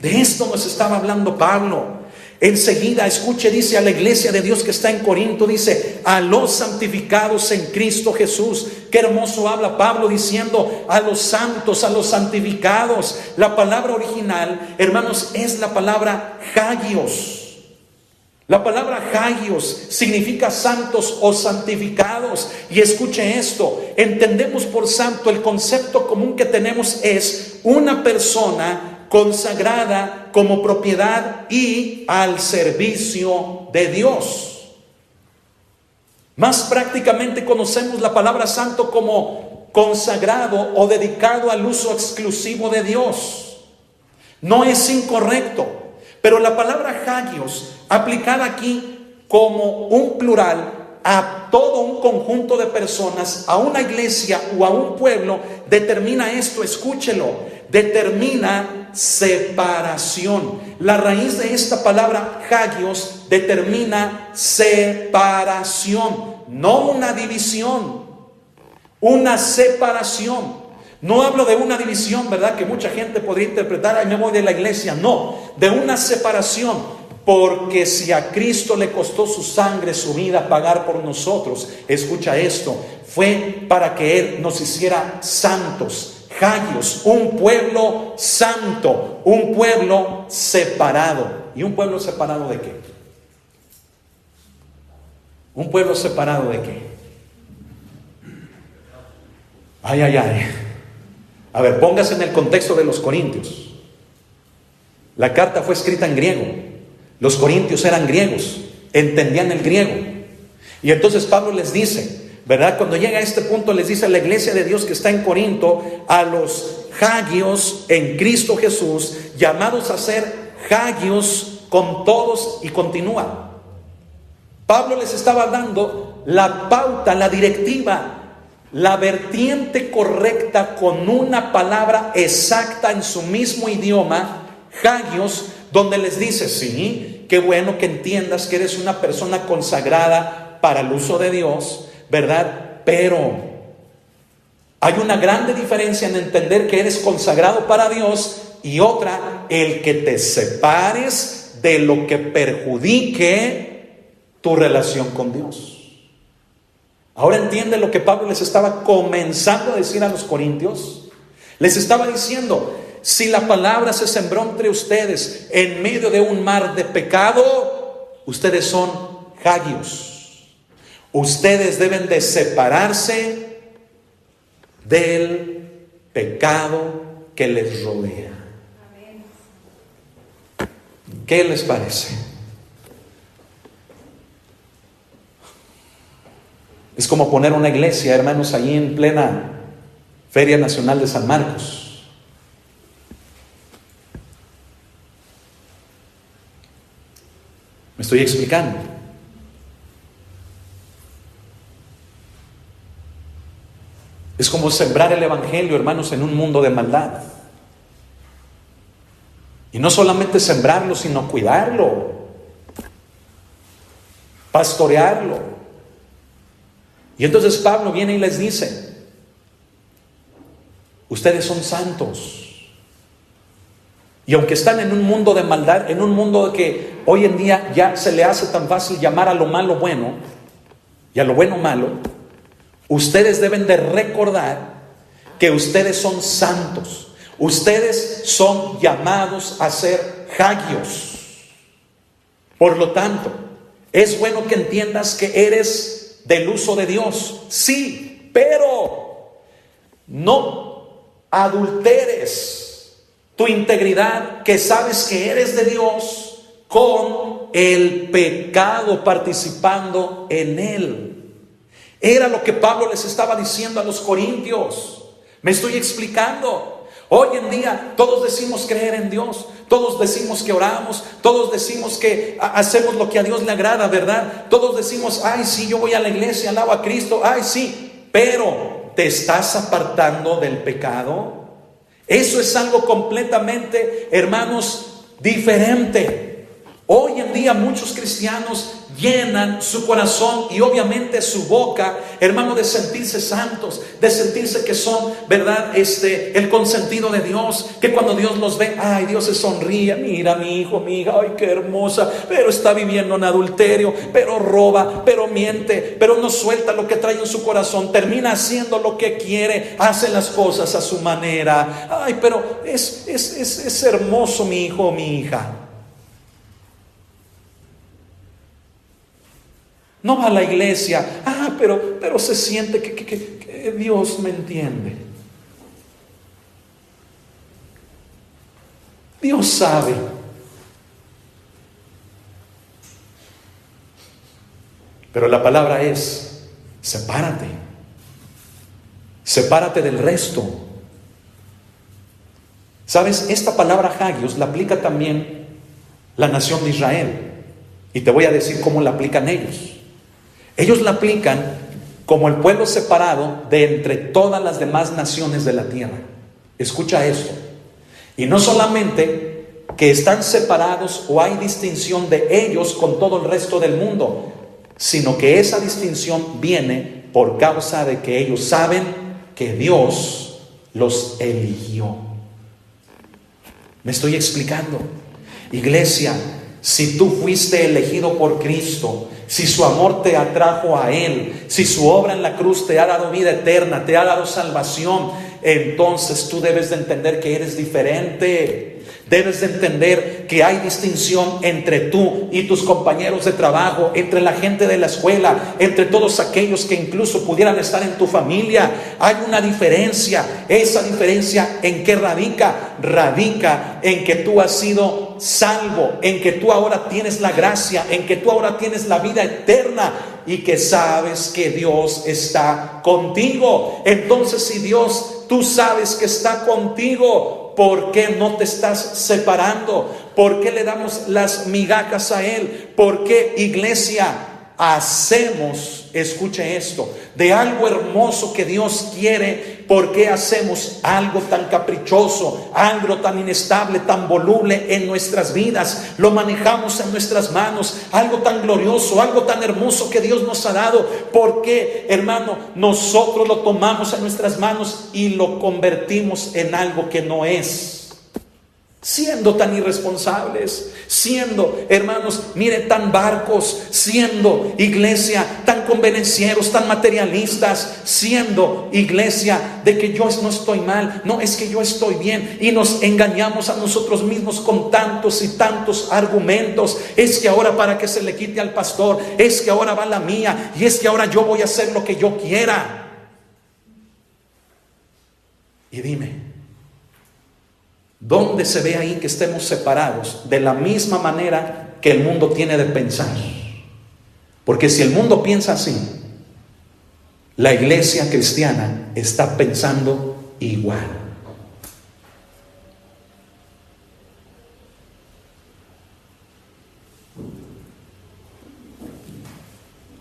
De esto nos estaba hablando Pablo. Enseguida, escuche, dice a la iglesia de Dios que está en Corinto, dice, a los santificados en Cristo Jesús. Qué hermoso habla Pablo diciendo a los santos, a los santificados. La palabra original, hermanos, es la palabra hagios. La palabra hagios significa santos o santificados. Y escuche esto, entendemos por santo, el concepto común que tenemos es una persona consagrada como propiedad y al servicio de Dios. Más prácticamente conocemos la palabra santo como consagrado o dedicado al uso exclusivo de Dios. No es incorrecto, pero la palabra hagios, aplicada aquí como un plural a todo un conjunto de personas, a una iglesia o a un pueblo, determina esto, escúchelo, determina separación. La raíz de esta palabra hagios determina separación, no una división, una separación. No hablo de una división, ¿verdad? Que mucha gente podría interpretar, ay, me voy de la iglesia. No, de una separación. Porque si a Cristo le costó su sangre, su vida, pagar por nosotros, escucha esto, fue para que Él nos hiciera santos. Hagios, un pueblo santo, un pueblo separado. ¿Y un pueblo separado de qué? ¿Un pueblo separado de qué? Ay, ay, ay. A ver, póngase en el contexto de los corintios. La carta fue escrita en griego. Los corintios eran griegos, entendían el griego. Y entonces Pablo les dice, ¿verdad? Cuando llega a este punto les dice a la iglesia de Dios que está en Corinto, a los hagios en Cristo Jesús, llamados a ser hagios con todos, y continúa. Pablo les estaba dando la pauta, la directiva, la vertiente correcta con una palabra exacta en su mismo idioma, hagios, donde les dice, sí, qué bueno que entiendas que eres una persona consagrada para el uso de Dios, ¿verdad? Pero hay una grande diferencia en entender que eres consagrado para Dios y otra, el que te separes de lo que perjudique tu relación con Dios. Ahora entiende lo que Pablo les estaba comenzando a decir a los corintios. Les estaba diciendo, si la palabra se sembró entre ustedes en medio de un mar de pecado, ustedes son hagios. Ustedes deben de separarse del pecado que les rodea. ¿Qué les parece? Es como poner una iglesia, hermanos, allí en plena Feria Nacional de San Marcos. ¿Me estoy explicando? Es como sembrar el evangelio, hermanos, en un mundo de maldad. Y no solamente sembrarlo, sino cuidarlo, pastorearlo. Y entonces Pablo viene y les dice, ustedes son santos. Y aunque están en un mundo de maldad, en un mundo que hoy en día ya se le hace tan fácil llamar a lo malo bueno y a lo bueno malo, ustedes deben de recordar que ustedes son santos. Ustedes son llamados a ser hagios. Por lo tanto, es bueno que entiendas que eres del uso de Dios, sí, pero no adulteres tu integridad, que sabes que eres de Dios, con el pecado, participando en él. Era lo que Pablo les estaba diciendo a los corintios. ¿Me estoy explicando? Hoy en día todos decimos creer en Dios, todos decimos que oramos, todos decimos que hacemos lo que a Dios le agrada, ¿verdad? Todos decimos, ay sí, yo voy a la iglesia, alabo a Cristo, ay sí, pero ¿te estás apartando del pecado? Eso es algo completamente, hermanos, diferente. Hoy en día muchos cristianos llenan su corazón y obviamente su boca, hermano, de sentirse santos, de sentirse que son, ¿verdad? El consentido de Dios, que cuando Dios los ve, ay, Dios se sonríe, mira mi hijo, mi hija, ay, qué hermosa, pero está viviendo en adulterio, pero roba, pero miente, pero no suelta lo que trae en su corazón, termina haciendo lo que quiere, hace las cosas a su manera, ay, pero es hermoso mi hijo o mi hija. No va a la iglesia, pero se siente que Dios me entiende. Dios sabe. Pero la palabra es, sepárate. Sepárate del resto. ¿Sabes? Esta palabra hagios la aplica también la nación de Israel. Y te voy a decir cómo la aplican ellos. Ellos la aplican como el pueblo separado de entre todas las demás naciones de la tierra. Escucha esto. Y no solamente que están separados o hay distinción de ellos con todo el resto del mundo, sino que esa distinción viene por causa de que ellos saben que Dios los eligió. ¿Me estoy explicando? Iglesia, si tú fuiste elegido por Cristo, si su amor te atrajo a Él, si su obra en la cruz te ha dado vida eterna, te ha dado salvación, entonces tú debes de entender que eres diferente. Debes de entender que hay distinción entre tú y tus compañeros de trabajo, entre la gente de la escuela, entre todos aquellos que incluso pudieran estar en tu familia. Hay una diferencia. Esa diferencia, ¿en qué radica? Radica en que tú has sido salvo, en que tú ahora tienes la gracia, en que tú ahora tienes la vida eterna. y que sabes que Dios está contigo. Entonces, si Dios, tú sabes que está contigo, ¿por qué no te estás separando? ¿Por qué le damos las migajas a Él? ¿Por qué, iglesia, hacemos, escuche esto, de algo hermoso que Dios quiere? ¿Por qué hacemos algo tan caprichoso, algo tan inestable, tan voluble en nuestras vidas? Lo manejamos en nuestras manos, algo tan glorioso, algo tan hermoso que Dios nos ha dado. ¿Por qué, hermano, nosotros lo tomamos en nuestras manos y lo convertimos en algo que no es? Siendo tan irresponsables, siendo, hermanos, mire, tan barcos, siendo, iglesia, tan convenencieros, tan materialistas, siendo, iglesia, de que yo no estoy mal, no, es que yo estoy bien, y nos engañamos a nosotros mismos con tantos y tantos argumentos. Es que ahora, para que se le quite al pastor, es que ahora va la mía, y es que ahora yo voy a hacer lo que yo quiera. Y dime, ¿dónde se ve ahí que estemos separados de la misma manera que el mundo tiene de pensar? Porque si el mundo piensa así, la iglesia cristiana está pensando igual.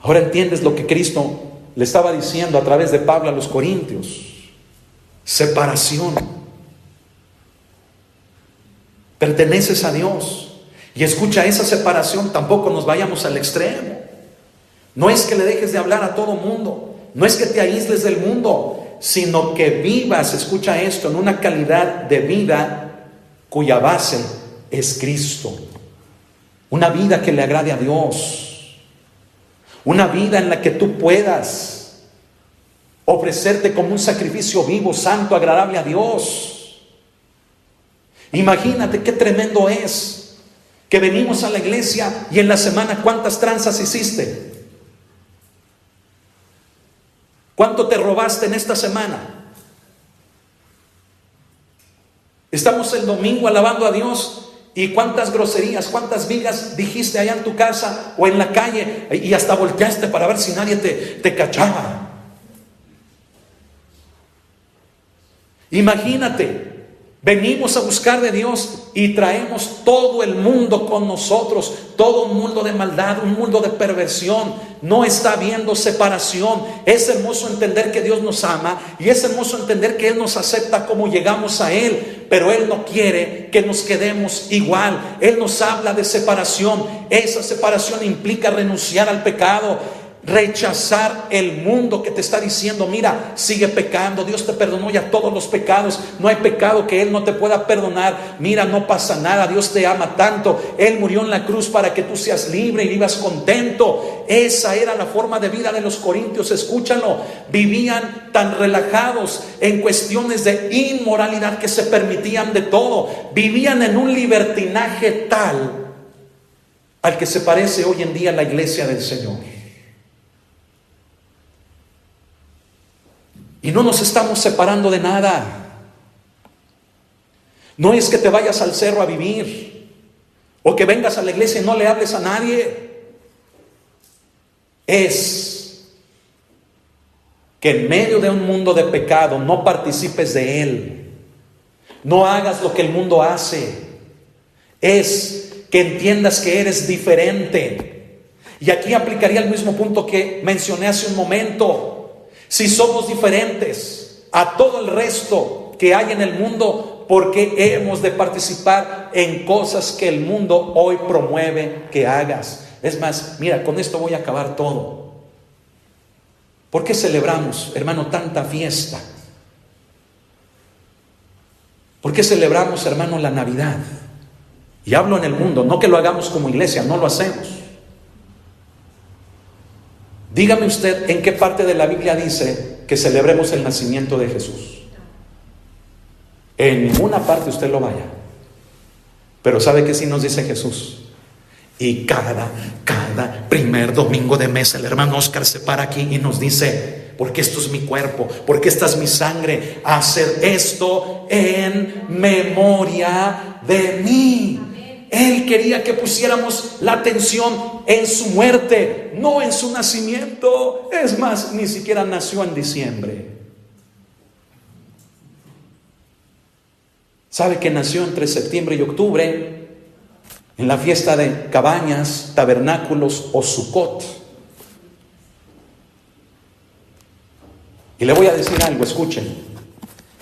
Ahora entiendes lo que Cristo le estaba diciendo a través de Pablo a los Corintios: separación. Perteneces a Dios. Y escucha, esa separación tampoco nos vayamos al extremo. No es que le dejes de hablar a todo mundo, no es que te aísles del mundo, sino que vivas, escucha esto, en una calidad de vida cuya base es Cristo. Una vida que le agrade a Dios. Una vida en la que tú puedas ofrecerte como un sacrificio vivo, santo, agradable a Dios. Imagínate qué tremendo es que venimos a la iglesia y en la semana, ¿cuántas tranzas hiciste? ¿Cuánto te robaste en esta semana? Estamos el domingo alabando a Dios y cuántas groserías, cuántas vigas dijiste allá en tu casa o en la calle, y hasta volteaste para ver si nadie te cachaba. Imagínate. Venimos a buscar de Dios y traemos todo el mundo con nosotros, todo un mundo de maldad, un mundo de perversión. No está habiendo separación. Es hermoso entender que Dios nos ama y es hermoso entender que Él nos acepta como llegamos a Él, pero Él no quiere que nos quedemos igual. Él nos habla de separación. Esa separación implica renunciar al pecado, rechazar el mundo que te está diciendo: mira, sigue pecando, Dios te perdonó ya todos los pecados, no hay pecado que Él no te pueda perdonar, mira, no pasa nada, Dios te ama tanto, Él murió en la cruz para que tú seas libre y vivas contento. Esa era la forma de vida de los corintios, escúchalo. Vivían tan relajados en cuestiones de inmoralidad que se permitían de todo, vivían en un libertinaje tal al que se parece hoy en día la iglesia del Señor. Y no nos estamos separando de nada. No es que te vayas al cerro a vivir, o que vengas a la iglesia y no le hables a nadie. Es que en medio de un mundo de pecado no participes de él. No hagas lo que el mundo hace. Es que entiendas que eres diferente. Y aquí aplicaría el mismo punto que mencioné hace un momento. Si somos diferentes a todo el resto que hay en el mundo, ¿por qué hemos de participar en cosas que el mundo hoy promueve que hagas? Es más, mira, con esto voy a acabar todo. ¿Por qué celebramos, hermano, tanta fiesta? ¿Por qué celebramos, hermano, la Navidad? Y hablo en el mundo, no que lo hagamos como iglesia, no lo hacemos. Dígame usted en qué parte de la Biblia dice que celebremos el nacimiento de Jesús. En ninguna parte usted lo vaya. Pero ¿sabe qué sí nos dice Jesús? Y cada primer domingo de mes el hermano Oscar se para aquí y nos dice: porque esto es mi cuerpo, porque esta es mi sangre, hacer esto en memoria de mí. Él quería que pusiéramos la atención en su muerte, no en su nacimiento. Es más, ni siquiera nació en diciembre. ¿Sabe que nació entre septiembre y octubre? En la fiesta de cabañas, tabernáculos o Sucot. Y le voy a decir algo, escuchen.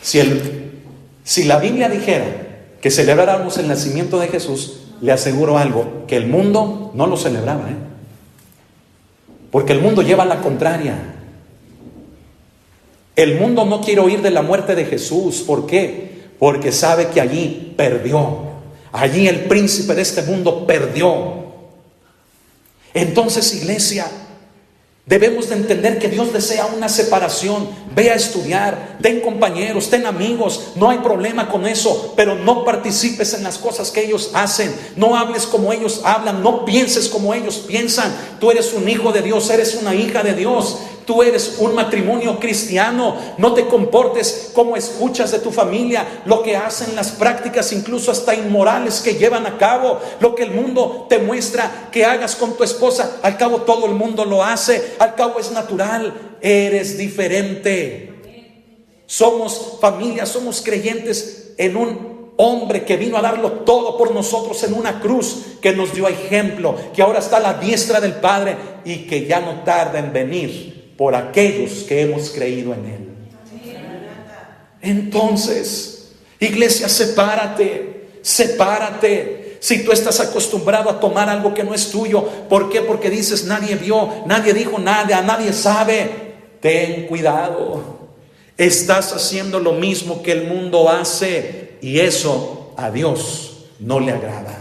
Si la Biblia dijera que celebráramos el nacimiento de Jesús, le aseguro algo, que el mundo no lo celebraba, porque el mundo lleva la contraria. El mundo no quiere oír de la muerte de Jesús. ¿Por qué? Porque sabe que allí perdió. Allí el príncipe de este mundo perdió. Entonces, iglesia, debemos de entender que Dios desea una separación. Ve a estudiar, ten compañeros, ten amigos, no hay problema con eso, pero no participes en las cosas que ellos hacen. No hables como ellos hablan, no pienses como ellos piensan. Tú eres un hijo de Dios, eres una hija de Dios. Tú eres un matrimonio cristiano. No te comportes como escuchas de tu familia, lo que hacen, las prácticas incluso hasta inmorales que llevan a cabo, lo que el mundo te muestra que hagas con tu esposa. Al cabo todo el mundo lo hace, al cabo es natural. Eres diferente. Somos familia, somos creyentes en un hombre que vino a darlo todo por nosotros en una cruz, que nos dio ejemplo, que ahora está a la diestra del Padre y que ya no tarda en venir por aquellos que hemos creído en Él. Entonces, iglesia, sepárate. Si tú estás acostumbrado a tomar algo que no es tuyo, ¿por qué? Porque dices, nadie vio, nadie dijo nada, nadie sabe. Ten cuidado. Estás haciendo lo mismo que el mundo hace, y eso a Dios no le agrada.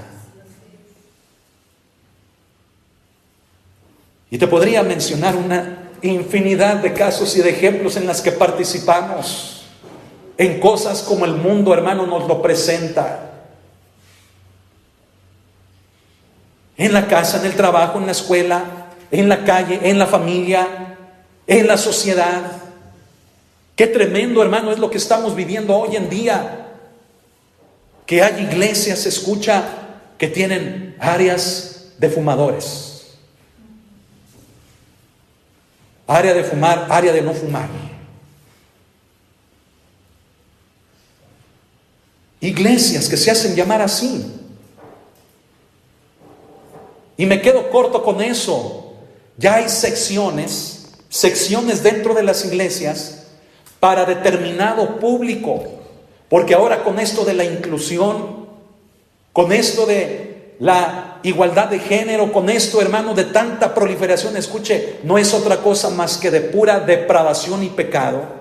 Y te podría mencionar una infinidad de casos y de ejemplos en las que participamos en cosas como el mundo, hermano, nos lo presenta. En la casa, en el trabajo, en la escuela, en la calle, en la familia, en la sociedad. Qué tremendo, hermano, es lo que estamos viviendo hoy en día. Que hay iglesias, se escucha, que tienen áreas de fumadores. Área de fumar, área de no fumar. Iglesias que se hacen llamar así. Y me quedo corto con eso. Ya hay secciones dentro de las iglesias para determinado público. Porque ahora con esto de la inclusión, con esto de la igualdad de género, con esto, hermano, de tanta proliferación, escuche, no es otra cosa más que de pura depravación y pecado.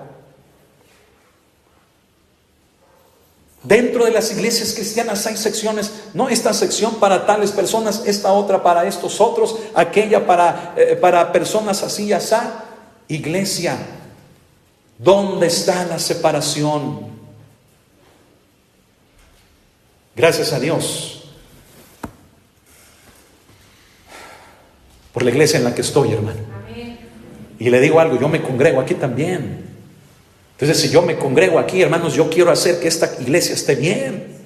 Dentro de las iglesias cristianas hay secciones, no esta sección para tales personas, esta otra para estos otros, aquella para personas así y así. Iglesia, ¿dónde está la separación? Gracias a Dios por la iglesia en la que estoy, hermano. Amén. Y le digo algo, yo me congrego aquí también. Entonces, si yo me congrego aquí, hermanos, yo quiero hacer que esta iglesia esté bien.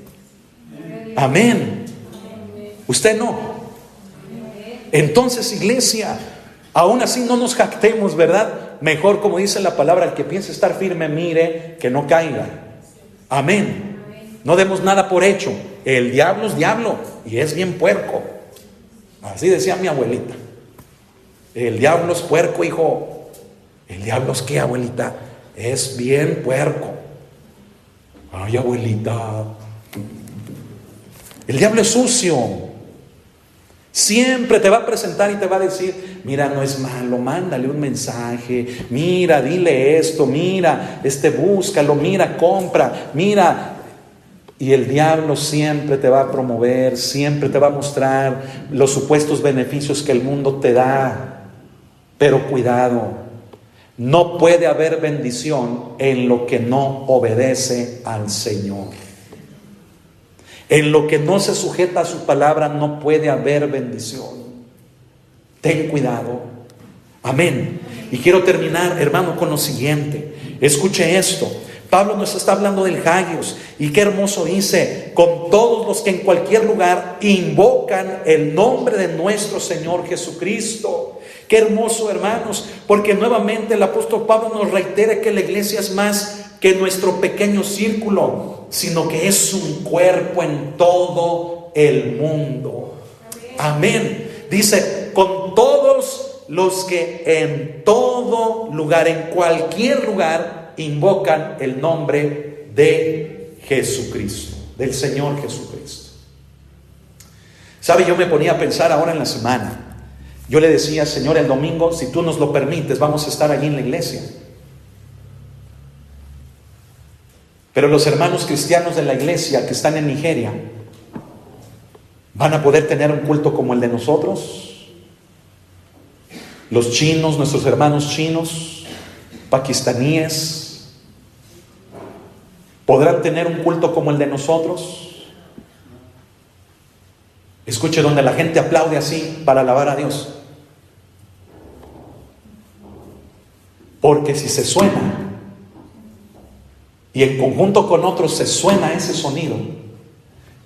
Amén. Usted no. Entonces, iglesia, aún así no nos jactemos, ¿verdad? Mejor, como dice la palabra, el que piense estar firme, mire que no caiga. Amén. No demos nada por hecho. El diablo es diablo y es bien puerco. Así decía mi abuelita. El diablo es puerco, hijo. ¿El diablo es qué, abuelita? Es bien puerco. Ay, abuelita. El diablo es sucio. Siempre te va a presentar y te va a decir, mira, no es malo, mándale un mensaje, mira, dile esto, mira, búscalo, mira, compra, mira. Y el diablo siempre te va a promover, siempre te va a mostrar los supuestos beneficios que el mundo te da. Pero cuidado, no puede haber bendición en lo que no obedece al Señor. En lo que no se sujeta a su palabra no puede haber bendición. Ten cuidado. Amén. Y quiero terminar, hermano, con lo siguiente. Escuche esto. Pablo nos está hablando del hagios. Y qué hermoso dice: con todos los que en cualquier lugar invocan el nombre de nuestro Señor Jesucristo. Qué hermoso, hermanos, porque nuevamente el apóstol Pablo nos reitera que la iglesia es más que nuestro pequeño círculo, sino que es un cuerpo en todo el mundo. Amén. Dice: con todos los que en todo lugar, en cualquier lugar, invocan el nombre de Jesucristo, del Señor Jesucristo. ¿Sabe? Yo me ponía a pensar ahora en la semana. Yo le decía: Señor, el domingo, si tú nos lo permites, vamos a estar allí en la iglesia. Pero los hermanos cristianos de la iglesia que están en Nigeria, ¿van a poder tener un culto como el de nosotros? Los chinos, nuestros hermanos chinos, pakistaníes, ¿podrán tener un culto como el de nosotros? Escuche, donde la gente aplaude así para alabar a Dios. Porque si se suena, y en conjunto con otros se suena ese sonido,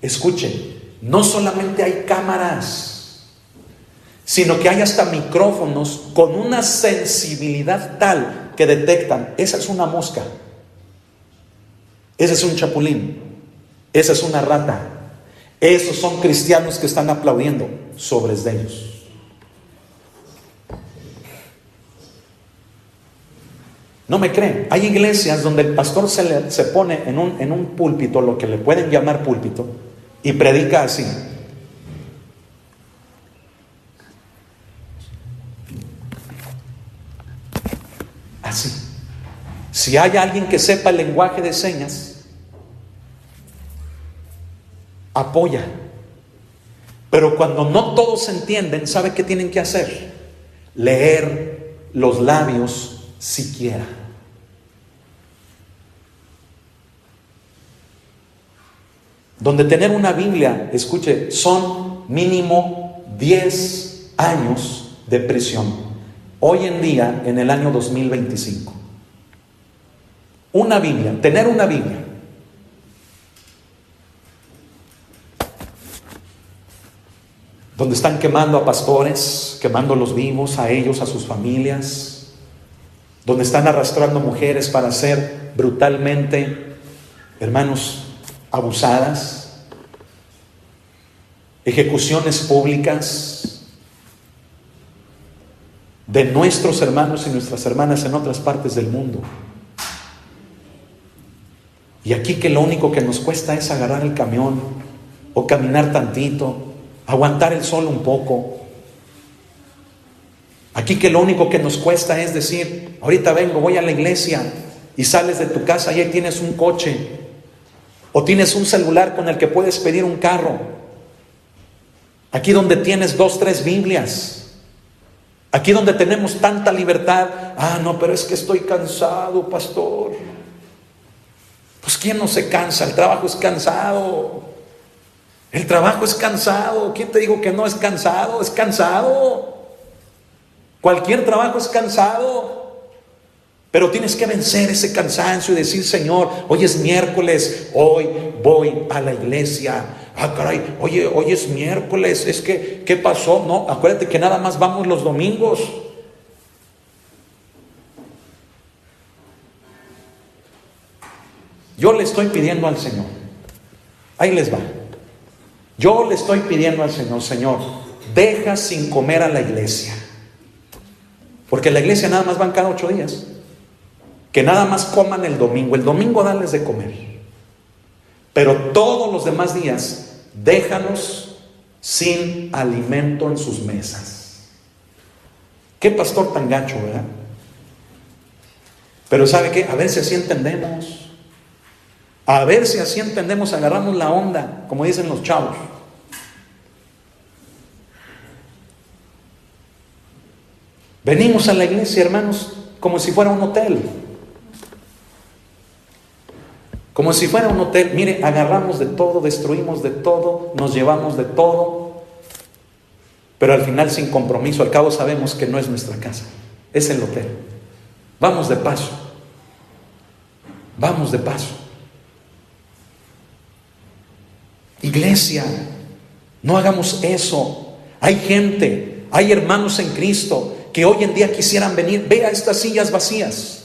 escuche, no solamente hay cámaras, sino que hay hasta micrófonos con una sensibilidad tal que detectan: esa es una mosca, ese es un chapulín, esa es una rata. Esos son cristianos que están aplaudiendo sobres de ellos. No me creen. Hay iglesias donde el pastor se pone en un púlpito, lo que le pueden llamar púlpito, y predica así. Así. Si hay alguien que sepa el lenguaje de señas, apoya. Pero cuando no todos entienden, ¿sabe qué tienen que hacer? Leer los labios siquiera. Donde tener una Biblia, escuche, son mínimo 10 años de prisión. Hoy en día, en el año 2025. Una Biblia, tener una Biblia. Donde están quemando a pastores, quemándolos vivos, a ellos, a sus familias. Donde están arrastrando mujeres para ser brutalmente, hermanos, abusadas. Ejecuciones públicas de nuestros hermanos y nuestras hermanas en otras partes del mundo. Y aquí que lo único que nos cuesta es agarrar el camión o caminar tantito, aguantar el sol un poco. Aquí que lo único que nos cuesta es decir: ahorita vengo, voy a la iglesia, y sales de tu casa y ahí tienes un coche, o tienes un celular con el que puedes pedir un carro. Aquí donde tienes 2, 3 Biblias. Aquí donde tenemos tanta libertad. Ah, no, pero es que estoy cansado, pastor. Pues ¿quién no se cansa? El trabajo es cansado. El trabajo es cansado. ¿Quién te dijo que no es cansado? Es cansado. Cualquier trabajo es cansado. Pero tienes que vencer ese cansancio y decir: Señor, hoy es miércoles, hoy voy a la iglesia. Ah, caray, oye, hoy es miércoles, es que, ¿qué pasó? No, acuérdate que nada más vamos los domingos. Yo le estoy pidiendo al Señor, ahí les va. Yo le estoy pidiendo al Señor: Señor, deja sin comer a la iglesia. Porque la iglesia nada más van cada 8 días. Que nada más coman el domingo. El domingo dales de comer. Pero todos los demás días, déjalos sin alimento en sus mesas. Qué pastor tan gacho, ¿verdad? Pero ¿sabe qué? A ver si así entendemos. A ver si así entendemos, agarramos la onda, como dicen los chavos. Venimos a la iglesia, hermanos, como si fuera un hotel. Como si fuera un hotel. Mire, agarramos de todo, destruimos de todo, nos llevamos de todo, pero al final sin compromiso. Al cabo sabemos que no es nuestra casa, es el hotel. Vamos de paso. vamos de paso. Iglesia, no hagamos eso. Hay gente, hay hermanos en Cristo que hoy en día quisieran venir. Vea estas sillas vacías.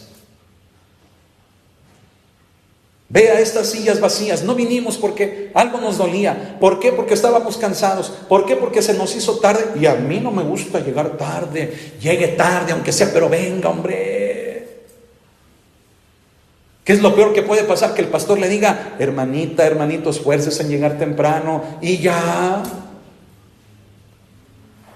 Vea estas sillas vacías. No vinimos porque algo nos dolía. ¿Por qué? Porque estábamos cansados. ¿Por qué? Porque se nos hizo tarde. Y a mí no me gusta llegar tarde. Llegue tarde, aunque sea, pero venga, hombre. ¿Qué es lo peor que puede pasar? Que el pastor le diga: hermanita, hermanito, esfuércese en llegar temprano. Y ya.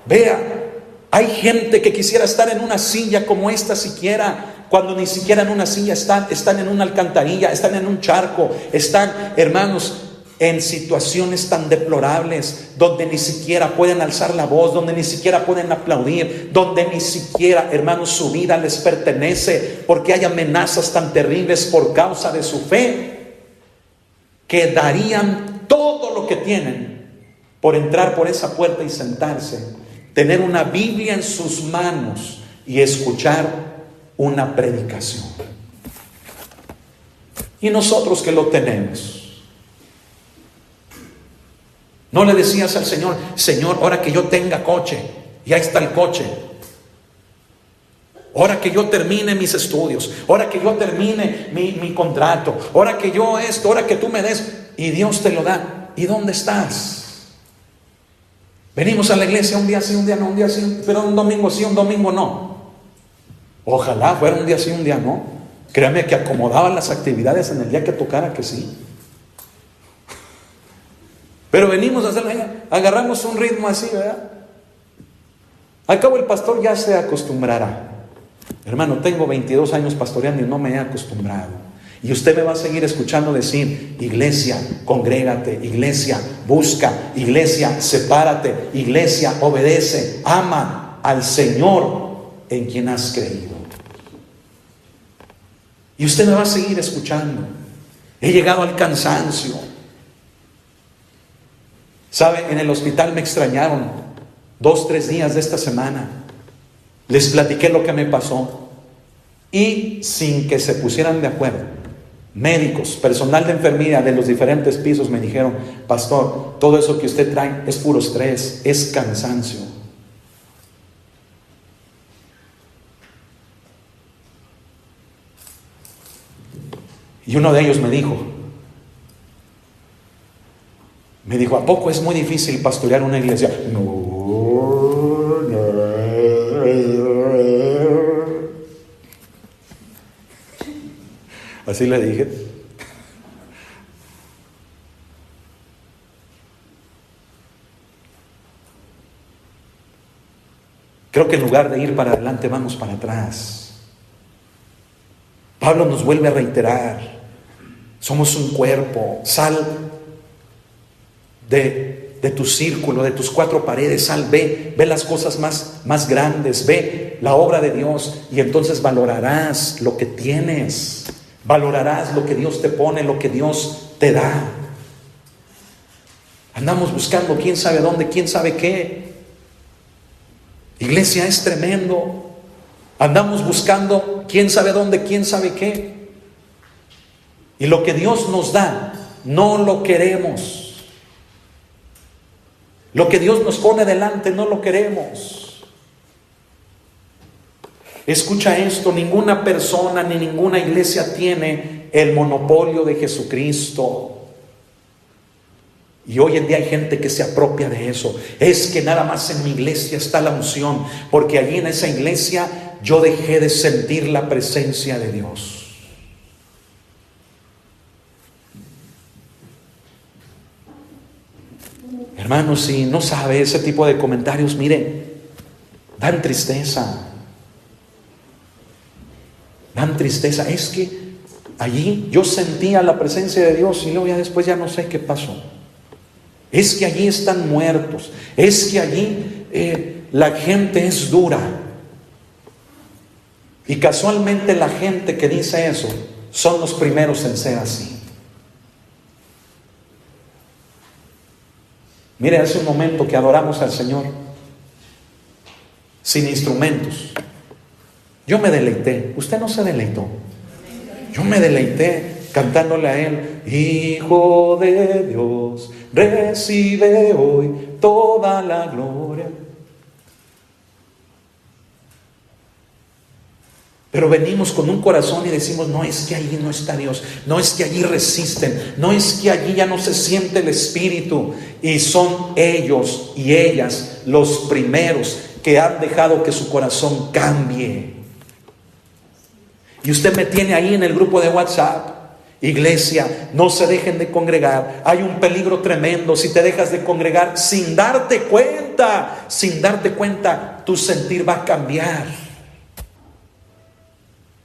Vea, hay gente que quisiera estar en una silla como esta siquiera, cuando ni siquiera en una silla están en una alcantarilla, están en un charco, están, hermanos, en situaciones tan deplorables, donde ni siquiera pueden alzar la voz, donde ni siquiera pueden aplaudir, donde ni siquiera, hermanos, su vida les pertenece, porque hay amenazas tan terribles por causa de su fe, que darían todo lo que tienen por entrar por esa puerta y sentarse, tener una Biblia en sus manos y escuchar una predicación. Y nosotros que lo tenemos, ¿no le decías al Señor: Señor, ahora que yo tenga coche? Y ahí está el coche. Ahora que yo termine mis estudios, ahora que yo termine mi contrato, ahora que yo esto, ahora que tú me des, y Dios te lo da. ¿Y dónde estás? Venimos a la iglesia un día sí, un día no, un día sí, pero un domingo sí, un domingo no. Ojalá fuera un día sí, un día no. Créame que acomodaban las actividades en el día que tocara que sí. Pero venimos a hacerlo, agarramos un ritmo así, ¿verdad? Al cabo el pastor ya se acostumbrará. Hermano, tengo 22 años pastoreando y no me he acostumbrado. Y usted me va a seguir escuchando decir: iglesia, congrégate, iglesia, busca, iglesia, sepárate, iglesia, obedece, ama al Señor en quien has creído. Y usted me va a seguir escuchando. He llegado al cansancio. ¿Sabe? En el hospital me extrañaron 2-3 días de esta semana. Les platiqué lo que me pasó. Y sin que se pusieran de acuerdo, médicos, personal de enfermería de los diferentes pisos me dijeron: pastor, todo eso que usted trae es puro estrés, es cansancio. Y uno de ellos me dijo: ¿a poco es muy difícil pastorear una iglesia? No. Así le dije. Creo que en lugar de ir para adelante, vamos para atrás. Pablo nos vuelve a reiterar: somos un cuerpo. Sal de tu círculo, de tus 4 paredes, sal, ve las cosas más grandes, ve la obra de Dios, y entonces valorarás lo que tienes, valorarás lo que Dios te pone, lo que Dios te da. Andamos buscando quién sabe dónde, quién sabe qué. Iglesia, es tremendo. Andamos buscando quién sabe dónde, quién sabe qué. Y lo que Dios nos da, no lo queremos. Lo que Dios nos pone delante, no lo queremos. Escucha esto: ninguna persona ni ninguna iglesia tiene el monopolio de Jesucristo. Y hoy en día hay gente que se apropia de eso. Es que nada más en mi iglesia está la unción, porque allí en esa iglesia yo dejé de sentir la presencia de Dios. Hermanos, si no sabe, ese tipo de comentarios, mire, dan tristeza. Dan tristeza. Es que allí yo sentía la presencia de Dios y luego ya después ya no sé qué pasó. Es que allí están muertos. Es que allí la gente es dura. Y casualmente la gente que dice eso son los primeros en ser así. Mire, hace un momento que adoramos al Señor sin instrumentos. Yo me deleité. Usted no se deleitó. Yo me deleité cantándole a Él: Hijo de Dios, recibe hoy toda la gloria. Pero venimos con un corazón y decimos: no, es que allí no está Dios, no, es que allí resisten, no, es que allí ya no se siente el Espíritu. Y son ellos y ellas los primeros que han dejado que su corazón cambie. Y usted me tiene ahí en el grupo de WhatsApp. Iglesia, no se dejen de congregar. Hay un peligro tremendo si te dejas de congregar sin darte cuenta. Sin darte cuenta, tu sentir va a cambiar.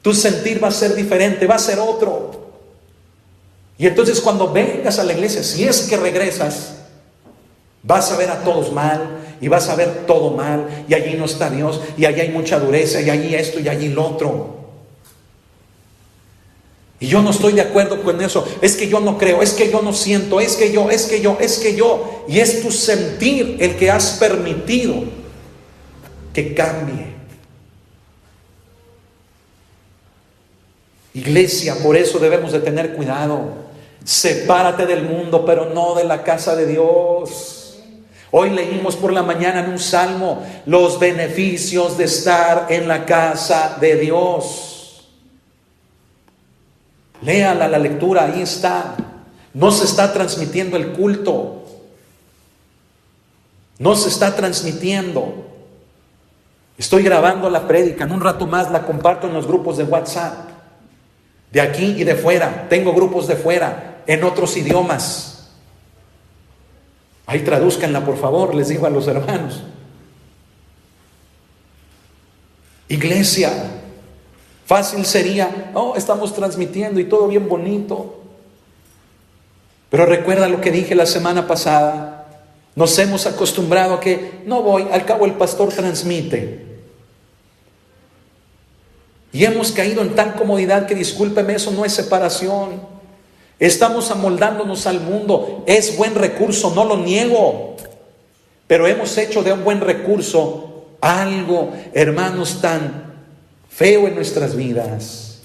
Tu sentir va a ser diferente, va a ser otro. Y entonces cuando vengas a la iglesia, si es que regresas, vas a ver a todos mal y vas a ver todo mal, y allí no está Dios, y allí hay mucha dureza, y allí esto y allí lo otro. Y yo no estoy de acuerdo con eso. Es que yo no creo, es que yo no siento, es que yo. Y es tu sentir el que has permitido que cambie. Iglesia, por eso debemos de tener cuidado. Sepárate del mundo, pero no de la casa de Dios. Hoy leímos por la mañana en un salmo los beneficios de estar en la casa de Dios. Léala la lectura, ahí está. No se está transmitiendo el culto. No se está transmitiendo. Estoy grabando la prédica, en un rato más la comparto en los grupos de WhatsApp. De aquí y de fuera. Tengo grupos de fuera, en otros idiomas. Ahí tradúzcanla, por favor, les digo a los hermanos. Iglesia, fácil sería: oh, estamos transmitiendo y todo bien bonito. Pero recuerda lo que dije la semana pasada. Nos hemos acostumbrado a que no voy, al cabo el pastor transmite. Y hemos caído en tal comodidad que, discúlpeme, eso no es separación. Estamos amoldándonos al mundo. Es buen recurso, no lo niego. Pero hemos hecho de un buen recurso algo, hermanos, tan feo en nuestras vidas.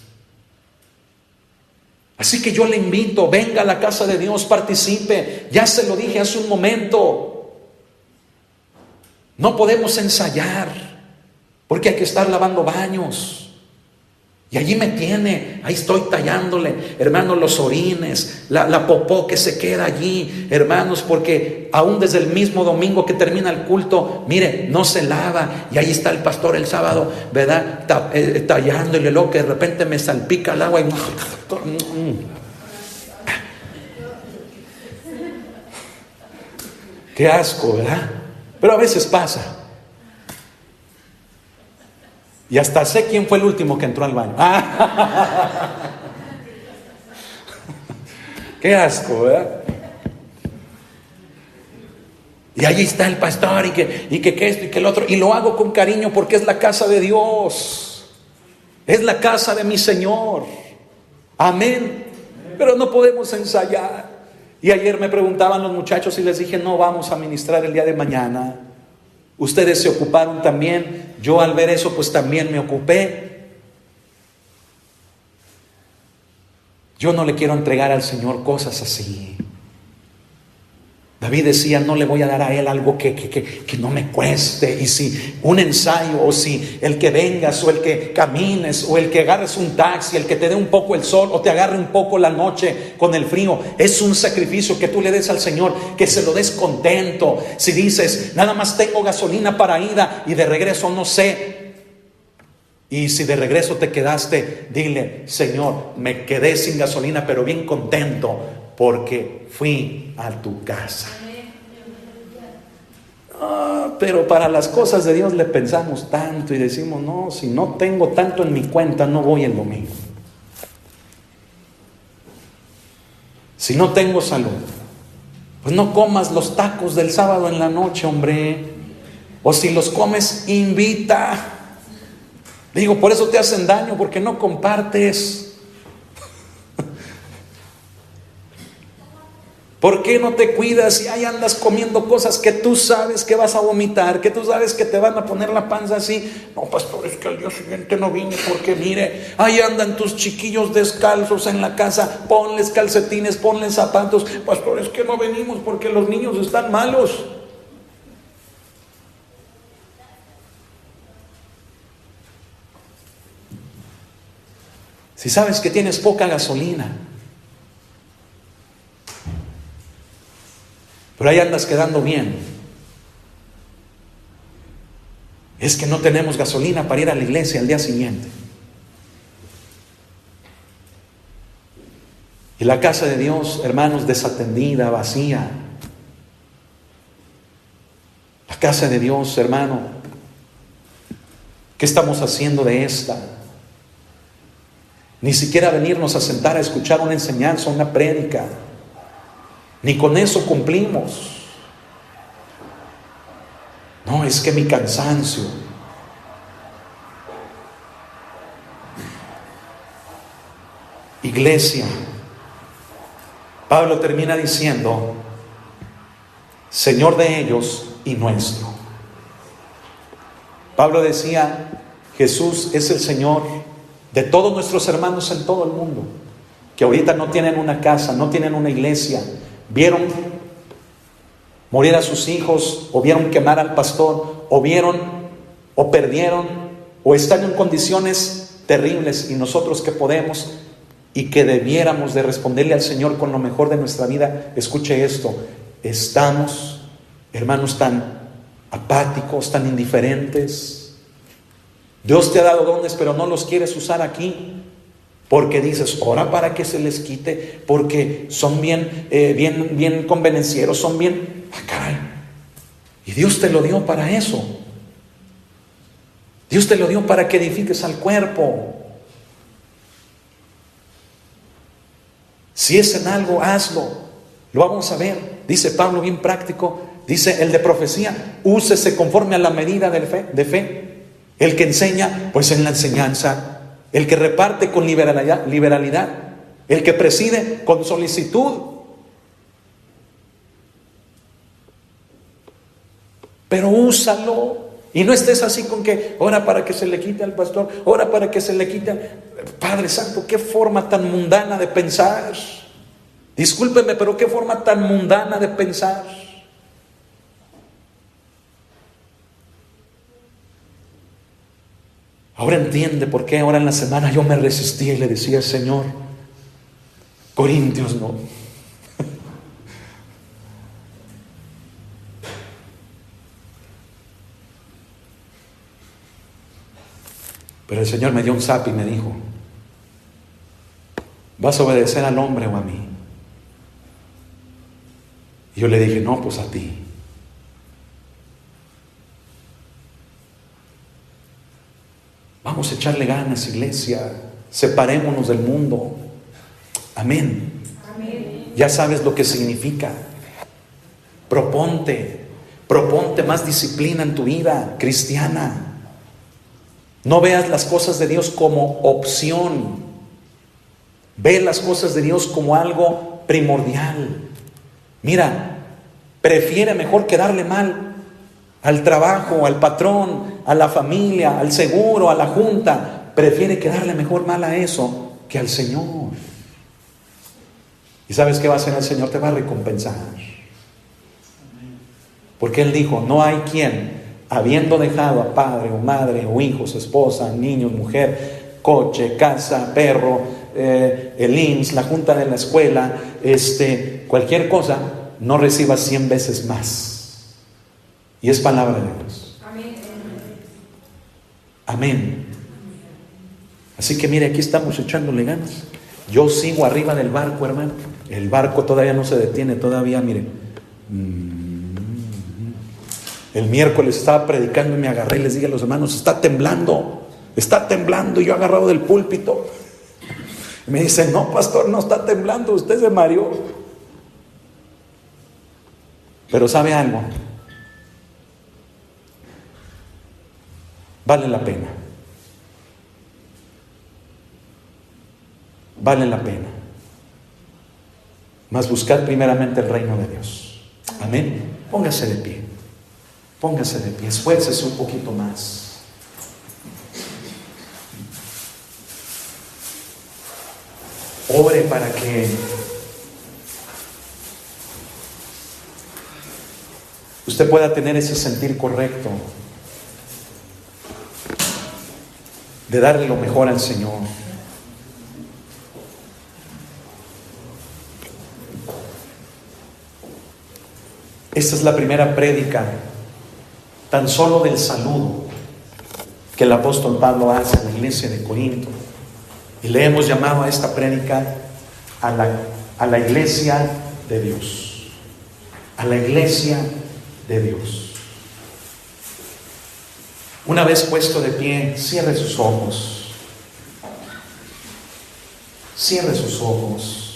Así que yo le invito: venga a la casa de Dios, participe. Ya se lo dije hace un momento. No podemos ensayar, porque hay que estar lavando baños. Y allí me tiene, ahí estoy tallándole, hermanos, los orines, la popó que se queda allí, hermanos, porque aún desde el mismo domingo que termina el culto, mire, no se lava. Y ahí está el pastor el sábado, ¿verdad? Tallándole, luego que de repente me salpica el agua y... Qué asco, ¿verdad? Pero a veces pasa. Y hasta sé quién fue el último que entró al baño. Qué asco, ¿verdad? Y ahí está el pastor y que esto y que el otro. Y lo hago con cariño porque es la casa de Dios. Es la casa de mi Señor. Amén. Pero no podemos ensayar. Y ayer me preguntaban los muchachos y les dije: no vamos a ministrar el día de mañana. Ustedes se ocuparon también. Yo al ver eso pues también me ocupé. Yo no le quiero entregar al Señor cosas así. David decía: no le voy a dar a Él algo que no me cueste. Y si un ensayo, o si el que vengas, o el que camines, o el que agarres un taxi, el que te dé un poco el sol, o te agarre un poco la noche con el frío, es un sacrificio que tú le des al Señor, que se lo des contento. Si dices: nada más tengo gasolina para ida y de regreso no sé. Y si de regreso te quedaste, dile: Señor, me quedé sin gasolina, pero bien contento, porque fui a tu casa. Pero para las cosas de Dios le pensamos tanto y decimos: no, si no tengo tanto en mi cuenta, no voy el domingo. Si no tengo salud, pues no comas los tacos del sábado en la noche, hombre. O si los comes, invita. Digo, por eso te hacen daño, porque no compartes. ¿Por qué no te cuidas y ahí andas comiendo cosas que tú sabes que vas a vomitar, que tú sabes que te van a poner la panza así? No, pastor, es que al día siguiente no vine porque mire, ahí andan tus chiquillos descalzos en la casa, ponles calcetines, ponles zapatos. Pastor, es que no venimos porque los niños están malos. Si sabes que tienes poca gasolina, pero ahí andas quedando bien, es que no tenemos gasolina para ir a la iglesia al día siguiente. Y la casa de Dios, hermanos, desatendida, vacía. La casa de Dios, hermano, ¿qué estamos haciendo de esta? Ni siquiera venirnos a sentar a escuchar una enseñanza, una prédica. Ni con eso cumplimos. No, es que mi cansancio. Iglesia, Pablo termina diciendo, Señor de ellos y nuestro. Pablo decía, Jesús es el Señor de todos nuestros hermanos en todo el mundo, que ahorita no tienen una casa, no tienen una iglesia, vieron morir a sus hijos, o vieron quemar al pastor, o vieron, o perdieron, o están en condiciones terribles, y nosotros que podemos y que debiéramos de responderle al Señor con lo mejor de nuestra vida, escuche esto, estamos, hermanos, tan apáticos, tan indiferentes. Dios te ha dado dones, pero no los quieres usar aquí. Porque dices, ora para que se les quite, porque son bien convenencieros, son bien... ¡Ah, caray! Y Dios te lo dio para eso. Dios te lo dio para que edifiques al cuerpo. Si es en algo, hazlo. Lo vamos a ver. Dice Pablo, bien práctico. Dice el de profecía, úsese conforme a la medida de fe. El que enseña, pues en la enseñanza. El que reparte con liberalidad, el que preside con solicitud. Pero úsalo. Y no estés así con que ora para que se le quite al pastor, ora para que se le quite al... Padre Santo, qué forma tan mundana de pensar. Discúlpeme, pero qué forma tan mundana de pensar. Ahora entiende por qué ahora en la semana yo me resistía y le decía, Señor, Corintios no. Pero el Señor me dio un zap y me dijo, ¿vas a obedecer al hombre o a mí? Y yo le dije, no, pues a ti. Vamos a echarle ganas, iglesia. Separémonos del mundo. Amén. Amén. Ya sabes lo que significa. Proponte más disciplina en tu vida cristiana. No veas las cosas de Dios como opción. Ve las cosas de Dios como algo primordial. Mira, prefiere mejor quedarle mal al trabajo, al patrón, a la familia, al seguro, a la junta. Prefiere quedarle mejor mal a eso que al Señor. ¿Y sabes qué va a hacer el Señor? Te va a recompensar. Porque Él dijo, no hay quien, habiendo dejado a padre o madre o hijos, esposa, niños, mujer, coche, casa, perro, el IMSS, la junta de la escuela, cualquier cosa, no reciba 100 veces más. Y es palabra de Dios. Amén. Amén. Así que mire, aquí estamos echándole ganas. Yo sigo arriba del barco, hermano. El barco todavía no se detiene, todavía, mire. El miércoles estaba predicando y me agarré y les dije a los hermanos, está temblando. Y yo agarrado del púlpito. Y me dicen, no, pastor, no está temblando, usted se mareó. Pero ¿sabe algo? Vale la pena. Vale la pena. mas buscad primeramente el reino de Dios. Amén. Póngase de pie. Póngase de pie. Esfuércese un poquito más. Ore para que usted pueda tener ese sentir correcto de darle lo mejor al Señor. Esta es la primera prédica, tan solo del saludo, que el apóstol Pablo hace a la iglesia de Corinto. Y le hemos llamado a esta prédica a la iglesia de Dios. A la iglesia de Dios. Una vez puesto de pie, cierre sus ojos. Cierre sus ojos.